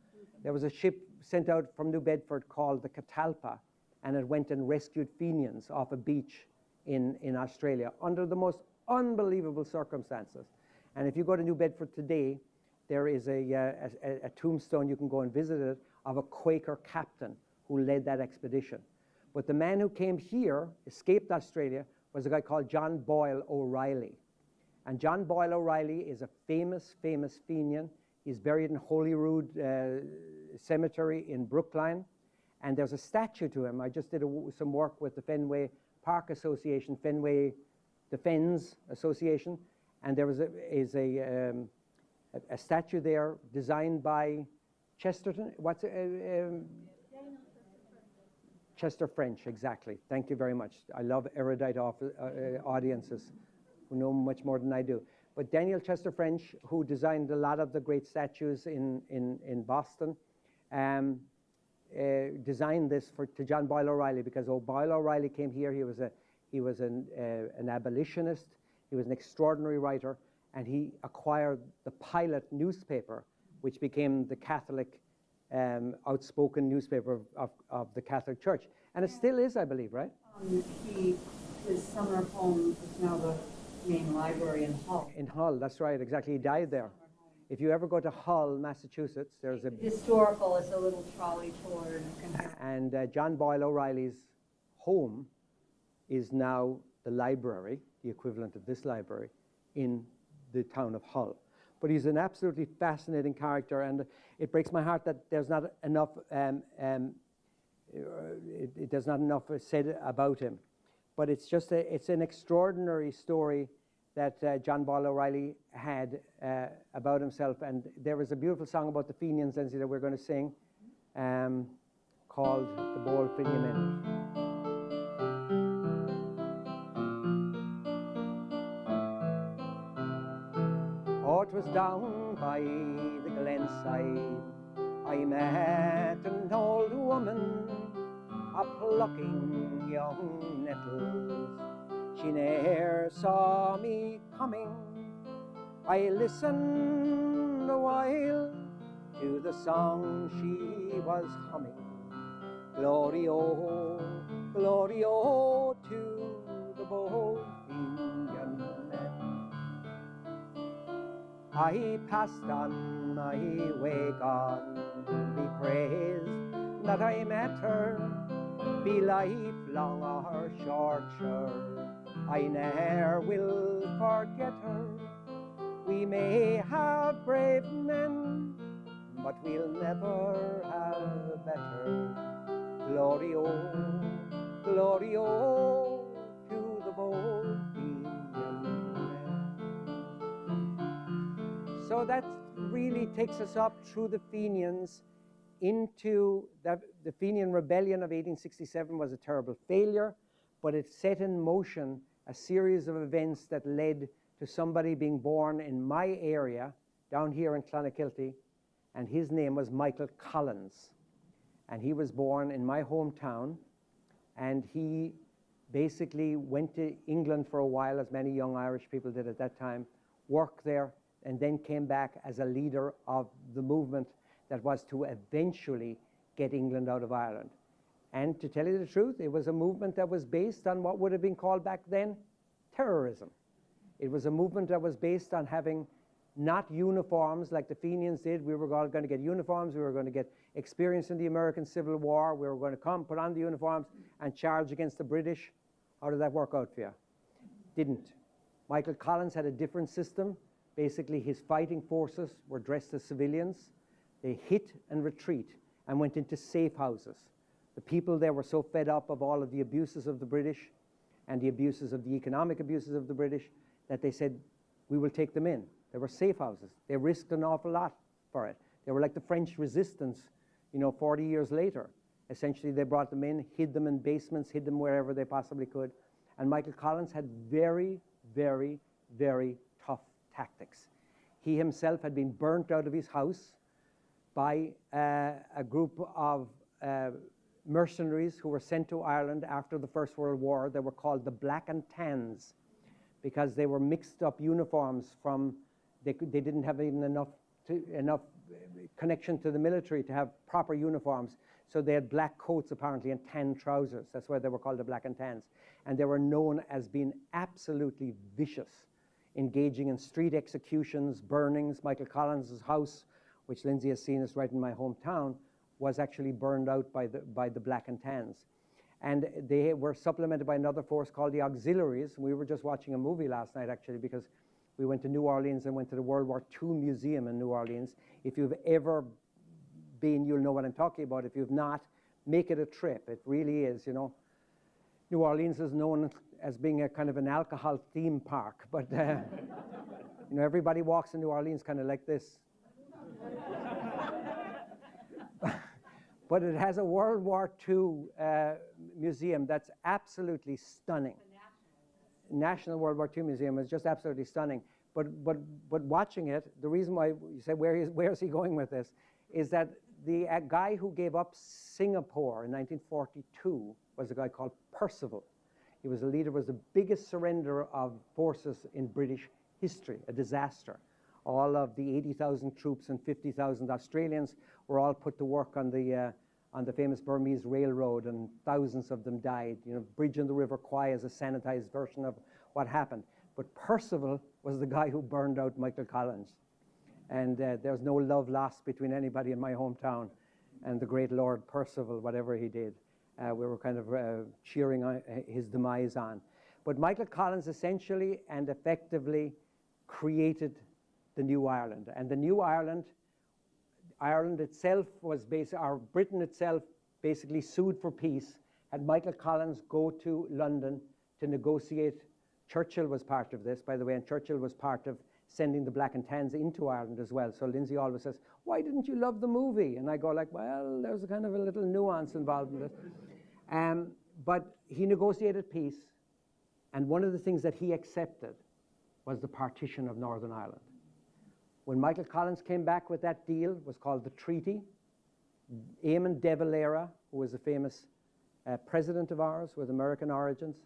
There was a ship sent out from New Bedford called the Catalpa, and it went and rescued Fenians off a beach in Australia under the most unbelievable circumstances. And if you go to New Bedford today, there is a tombstone, you can go and visit it, of a Quaker captain who led that expedition. But the man who came here, escaped Australia, was a guy called John Boyle O'Reilly. And John Boyle O'Reilly is a famous, famous Fenian. He's buried in Holyrood Cemetery in Brookline. And there's a statue to him. I just did some work with the Fenway Park Association, the Fens Association. And there was a statue there designed by Chesterton. Chester French, exactly. Thank you very much. I love erudite audiences who know much more than I do. But Daniel Chester French, who designed a lot of the great statues in Boston, designed this to John Boyle O'Reilly, because Boyle O'Reilly came here. He was an abolitionist. He was an extraordinary writer, and he acquired the Pilot newspaper, which became the Catholic outspoken newspaper of the Catholic Church. And it still is, I believe, right? His summer home is now the main library in Hull. In Hull, that's right, exactly. He died there. If you ever go to Hull, Massachusetts, there's a... Historical, it's a little trolley tour. And John Boyle O'Reilly's home is now the library, the equivalent of this library, in the town of Hull. But he's an absolutely fascinating character, and it breaks my heart that there's not enough there's not enough said about him. but it's just it's an extraordinary story that John Ball O'Reilly had about himself. And there was a beautiful song about the Fenians, Lindsay, that we're going to sing, called The Bold Fenian. Oh, it was down by the glen side I met an old woman, a plucking young nettles. She ne'er saw me coming. I listened a while to the song she was humming. Glory-o, glory-o to the bold Fenian men. I passed on my way, God be praised that I met her, be lifelong or short, sure, I ne'er will forget her. We may have brave men, but we'll never have better. Glory-o, glory-o to the bold Fenian men. So that really takes us up through the Fenians into the Fenian Rebellion of 1867 was a terrible failure, but it set in motion a series of events that led to somebody being born in my area, down here in Clonakilty, and his name was Michael Collins. And he was born in my hometown, and he basically went to England for a while, as many young Irish people did at that time, worked there, and then came back as a leader of the movement that was to eventually get England out of Ireland. And to tell you the truth, it was a movement that was based on what would have been called back then terrorism. It was a movement that was based on having not uniforms like the Fenians did. We were all going to get uniforms. We were going to get experience in the American Civil War. We were going to come, put on the uniforms, and charge against the British. How did that work out for you? Didn't. Michael Collins had a different system. Basically, his fighting forces were dressed as civilians. They hit and retreat and went into safe houses. The people there were so fed up of all of the abuses of the British and the abuses of the economic abuses of the British that they said, we will take them in. They were safe houses. They risked an awful lot for it. They were like the French resistance, 40 years later. Essentially, they brought them in, hid them in basements, hid them wherever they possibly could. And Michael Collins had very, very, very tough tactics. He himself had been burnt out of his house by a group of mercenaries who were sent to Ireland after the First World War. They were called the Black and Tans because they were mixed up uniforms from, they didn't have even enough connection to the military to have proper uniforms. So they had black coats apparently and tan trousers. That's why they were called the Black and Tans. And they were known as being absolutely vicious, engaging in street executions, burnings. Michael Collins' house, which Lindsay has seen, is right in my hometown, was actually burned out by the Black and Tans. And they were supplemented by another force called the Auxiliaries. We were just watching a movie last night, actually, because we went to New Orleans and went to the World War II Museum in New Orleans. If you've ever been, you'll know what I'm talking about. If you've not, make it a trip. It really is, New Orleans is known as being a kind of an alcohol theme park, but everybody walks in New Orleans kind of like this. But it has a World War II museum that's absolutely stunning. National World War II Museum is just absolutely stunning. But watching it, the reason why you say where is he going with this, is that the guy who gave up Singapore in 1942 was a guy called Percival. He was a leader, was the biggest surrender of forces in British history, a disaster. All of the 80,000 troops and 50,000 Australians were all put to work on the famous Burmese Railroad, and thousands of them died. Bridge on the River Kwai is a sanitized version of what happened. But Percival was the guy who burned out Michael Collins. And there's no love lost between anybody in my hometown and the great Lord Percival, whatever he did. We were kind of cheering his demise on. But Michael Collins essentially and effectively created the New Ireland. And the New Ireland, Ireland itself was or Britain itself basically sued for peace, had Michael Collins go to London to negotiate. Churchill was part of this, by the way, and Churchill was part of sending the black and tans into Ireland as well. So Lindsay always says, why didn't you love the movie? And I go like, well, there's a kind of a little nuance involved in it. But he negotiated peace, and one of the things that he accepted was the partition of Northern Ireland. When Michael Collins came back with that deal, it was called the Treaty. Eamon de Valera, who was a famous president of ours with American origins,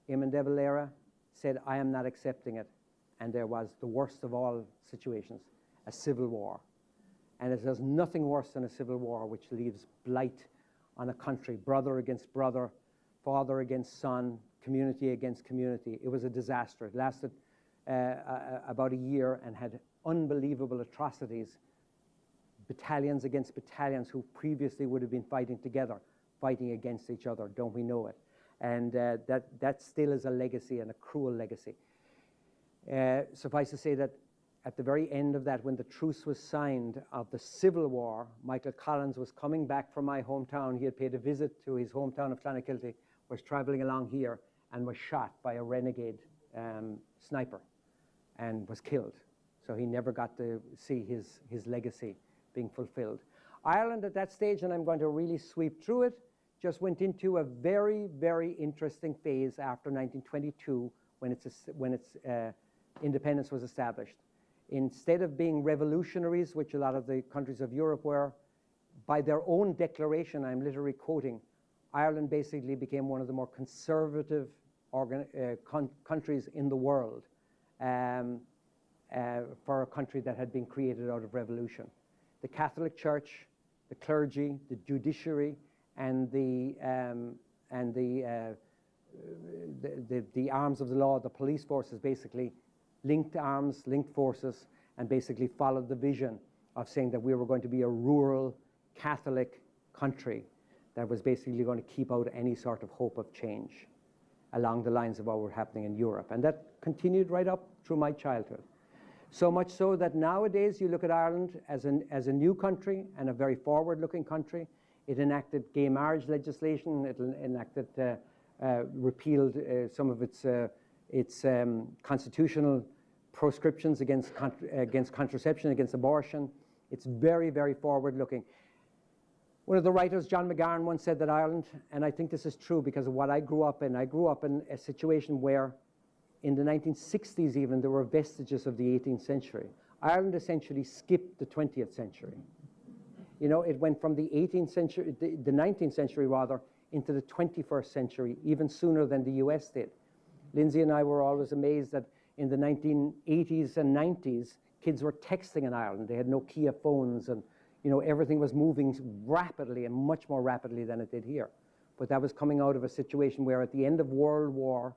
Eamon de Valera said, I am not accepting it. And there was the worst of all situations, a civil war. And there's nothing worse than a civil war which leaves blight on a country, brother against brother, father against son, community against community. It was a disaster. It lasted about a year and had unbelievable atrocities, battalions against battalions who previously would have been fighting together, fighting against each other, don't we know it? And that still is a legacy, and a cruel legacy. Suffice to say that at the very end of that, when the truce was signed of the Civil War, Michael Collins was coming back from my hometown. He had paid a visit to his hometown of Clonakilty, was traveling along here, and was shot by a renegade sniper and was killed. So he never got to see his legacy being fulfilled. Ireland at that stage, and I'm going to really sweep through it, just went into a very, very interesting phase after 1922 when its independence was established. Instead of being revolutionaries, which a lot of the countries of Europe were, by their own declaration, I'm literally quoting, Ireland basically became one of the more conservative countries in the world for a country that had been created out of revolution. The Catholic Church, the clergy, the judiciary, and the arms of the law, the police forces basically linked arms, linked forces, and basically followed the vision of saying that we were going to be a rural Catholic country that was basically going to keep out any sort of hope of change along the lines of what were happening in Europe. And that continued right up through my childhood. So much so that nowadays you look at Ireland as a new country and a very forward-looking country. It enacted gay marriage legislation. It enacted, repealed some of its constitutional proscriptions against contraception, against abortion. It's very, very forward-looking. One of the writers, John McGarn, once said that Ireland, and I think this is true because of what I grew up in a situation where in the 1960s even there were vestiges of the 18th century. Ireland essentially skipped the 20th century. You know, it went from the 18th century, the 19th century rather, into the 21st century, even sooner than the US did. Lindsay and I were always amazed that in the 1980s and 90s, kids were texting in Ireland. They had Nokia phones, and you know, everything was moving rapidly and much more rapidly than it did here. But that was coming out of a situation where at the end of World War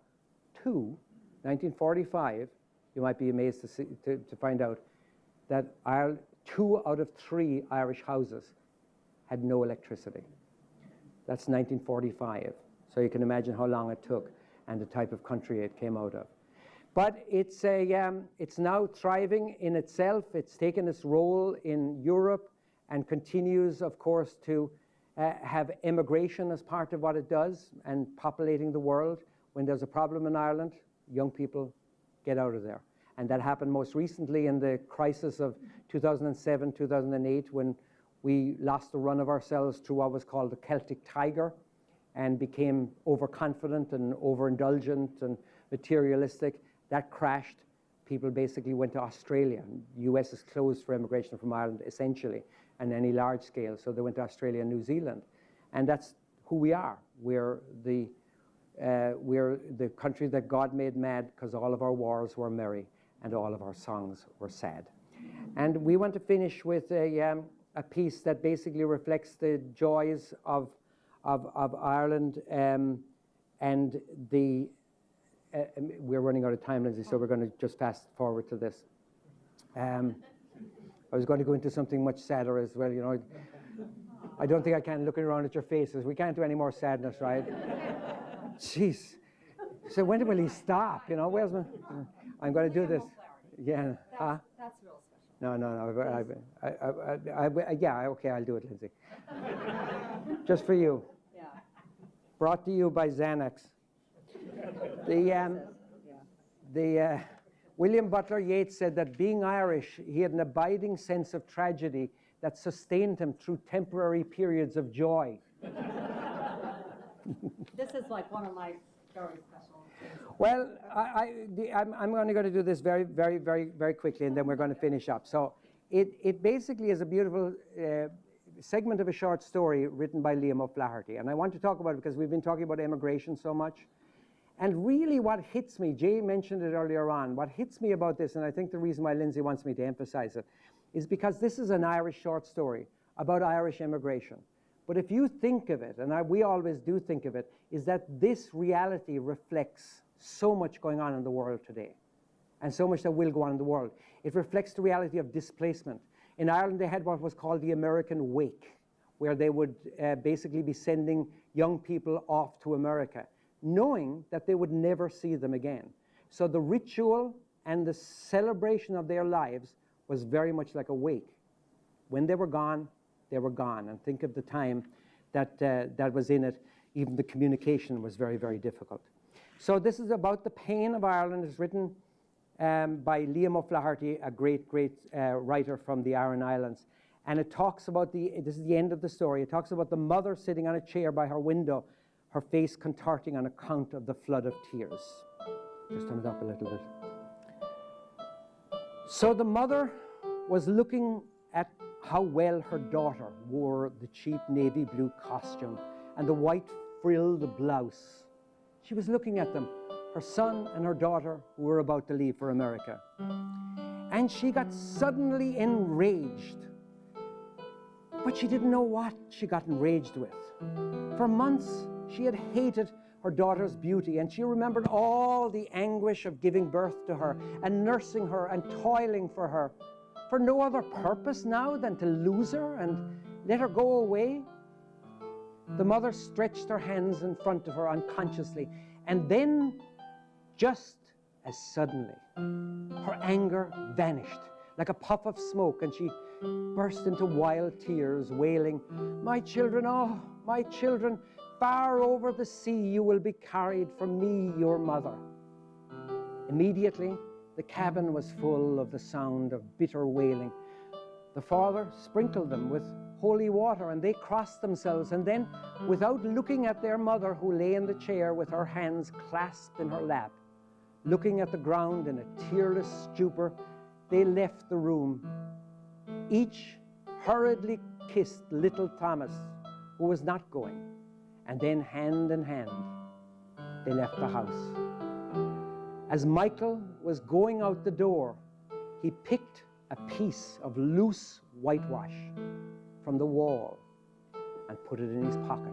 II, 1945, you might be amazed to find out that 2 out of 3 Irish houses had no electricity. That's 1945. So you can imagine how long it took and the type of country it came out of. But it's now thriving in itself. It's taken its role in Europe and continues, of course, to have immigration as part of what it does and populating the world. When there's a problem in Ireland, young people get out of there. And that happened most recently in the crisis of 2007, 2008, when we lost the run of ourselves through what was called the Celtic Tiger and became overconfident and overindulgent and materialistic. That crashed. People basically went to Australia. The US is closed for immigration from Ireland, essentially, and any large scale. So they went to Australia and New Zealand. And that's who we are. We're the country that God made mad because all of our wars were merry and all of our songs were sad. And we want to finish with a piece that basically reflects the joys of Ireland and the we're running out of time, Lindsay, so we're going to just fast forward to this. I was going to go into something much sadder as well, you know. I don't think I can, looking around at your faces. We can't do any more sadness, right? Jeez. So when will he stop, you know? Where's my... I'm going to do this. Yeah. That's real special. No. Yeah, okay, I'll do it, Lindsay. Just for you. Yeah. Brought to you by Xanax. William Butler Yeats said that being Irish, he had an abiding sense of tragedy that sustained him through temporary periods of joy. This is like one of my very special. Well, I'm only going to do this very, very, very, very quickly, and then we're going to finish up. So it basically is a beautiful segment of a short story written by Liam O'Flaherty. And I want to talk about it because we've been talking about immigration so much. And really what hits me, Jay mentioned it earlier on, what hits me about this, and I think the reason why Lindsay wants me to emphasize it, is because this is an Irish short story about Irish immigration. But if you think of it, and we always do think of it, is that this reality reflects so much going on in the world today, and so much that will go on in the world. It reflects the reality of displacement. In Ireland, they had what was called the American Wake, where they would basically be sending young people off to America, knowing that they would never see them again. So the ritual and the celebration of their lives was very much like a wake. When they were gone, they were gone. And think of the time that, that was in it. Even the communication was very, very difficult. So this is about the pain of Ireland. It's written by Liam O'Flaherty, a great, great writer from the Aran Islands. And it talks about this is the end of the story. It talks about the mother sitting on a chair by her window, her face contorting on account of the flood of tears. Just turn it up a little bit. So the mother was looking at how well her daughter wore the cheap navy blue costume and the white frilled blouse. She was looking at them, her son and her daughter, who were about to leave for America. And she got suddenly enraged. But she didn't know what she got enraged with. For months, she had hated her daughter's beauty, and she remembered all the anguish of giving birth to her and nursing her and toiling for her, for no other purpose now than to lose her and let her go away. The mother stretched her hands in front of her unconsciously, and then, just as suddenly, her anger vanished like a puff of smoke, and she burst into wild tears, wailing, "My children, oh, my children, far over the sea you will be carried from me, your mother." Immediately, the cabin was full of the sound of bitter wailing. The father sprinkled them with holy water, and they crossed themselves, and then, without looking at their mother, who lay in the chair with her hands clasped in her lap, looking at the ground in a tearless stupor, they left the room. Each hurriedly kissed little Thomas, who was not going, and then hand in hand, they left the house. As Michael was going out the door, he picked a piece of loose whitewash from the wall and put it in his pocket.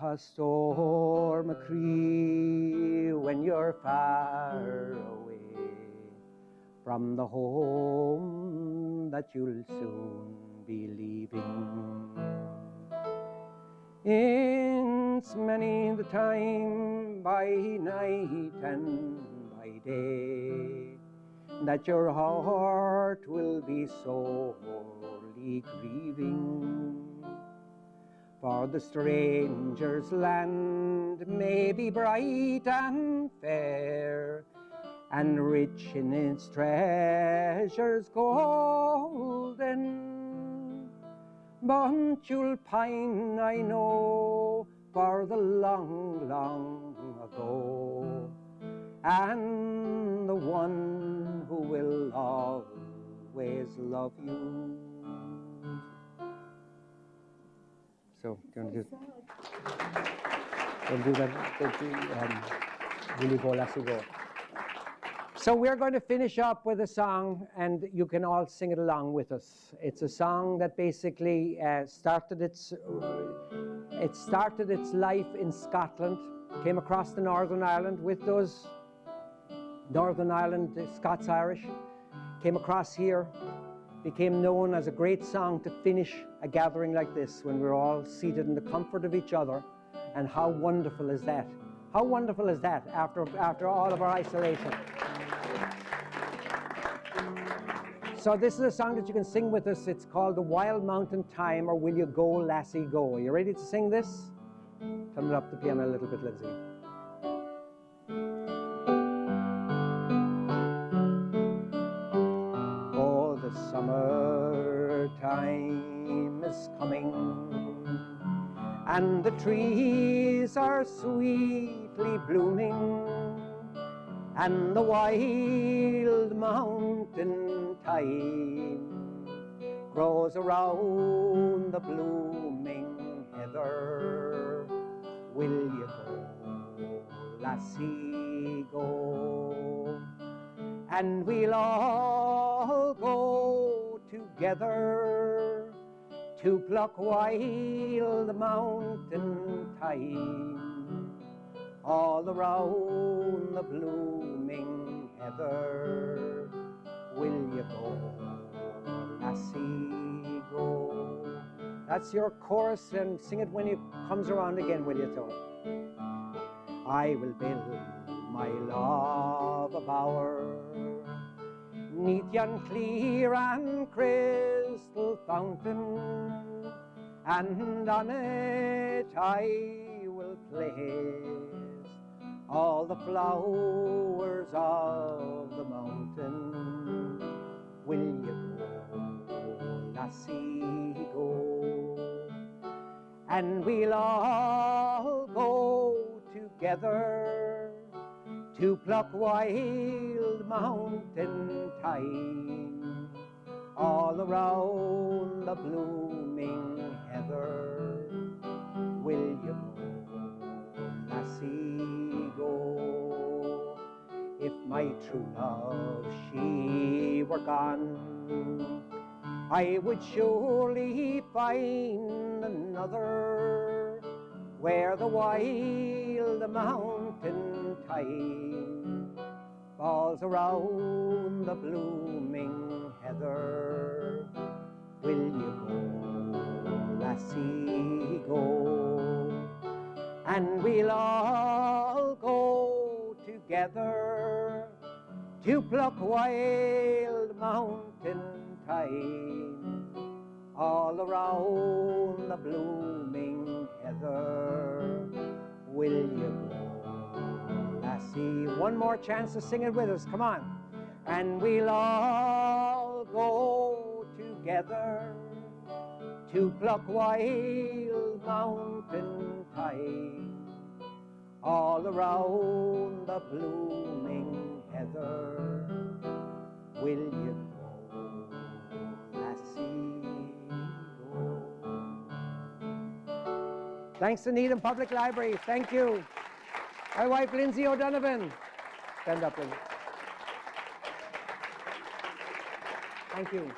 A storm a cree when you're far away from the home that you'll soon be leaving. It's many the time by night and by day that your heart will be sorely grieving. For the stranger's land may be bright and fair, and rich in its treasures golden, but you'll pine, I know, for the long, long ago, and the one who will always love you. So, do you want to do, we'll do that, Willy Go, Lassie Go. So we're going to finish up with a song, and you can all sing it along with us. It's a song that basically started its life in Scotland, came across to Northern Ireland with those Northern Ireland Scots-Irish, came across here, became known as a great song to finish a gathering like this when we're all seated in the comfort of each other. And how wonderful is that? How wonderful is that after all of our isolation? So this is a song that you can sing with us. It's called The Wild Mountain Time, or Will You Go, Lassie Go. Are you ready to sing this? Turn it up the piano a little bit, Lindsay. Oh, the summertime is coming, and the trees are sweetly blooming, and the wild mountain thyme grows around the blooming heather. Will you go, lassie, go? And we'll all go together to pluck wild mountain thyme all around the blooming heather. Will you go, lassie, go? That's your chorus, and sing it when it comes around again, will you, Tony? I will build my love a bower, neat and clear and crystal fountain, and on it I will place all the flowers of the mountain. Will you go, lassie, go? And we'll all go together to pluck wild mountain thyme all around the blooming heather. Will you go, lassie, go? If my true love, she were gone, I would surely find another where the wild mountain thyme falls around the blooming heather. Will you go, lassie, go? And we'll all go together to pluck wild mountain thyme all around the blooming heather. Will you go, lassie? One more chance to sing it with us, come on. And we'll all go together to pluck wild mountain thyme all around the blooming heather. Will you go, lassie, go? Thanks to Needham Public Library. Thank you. My wife, Lindsay O'Donovan. Stand up, Lindsay. Thank you.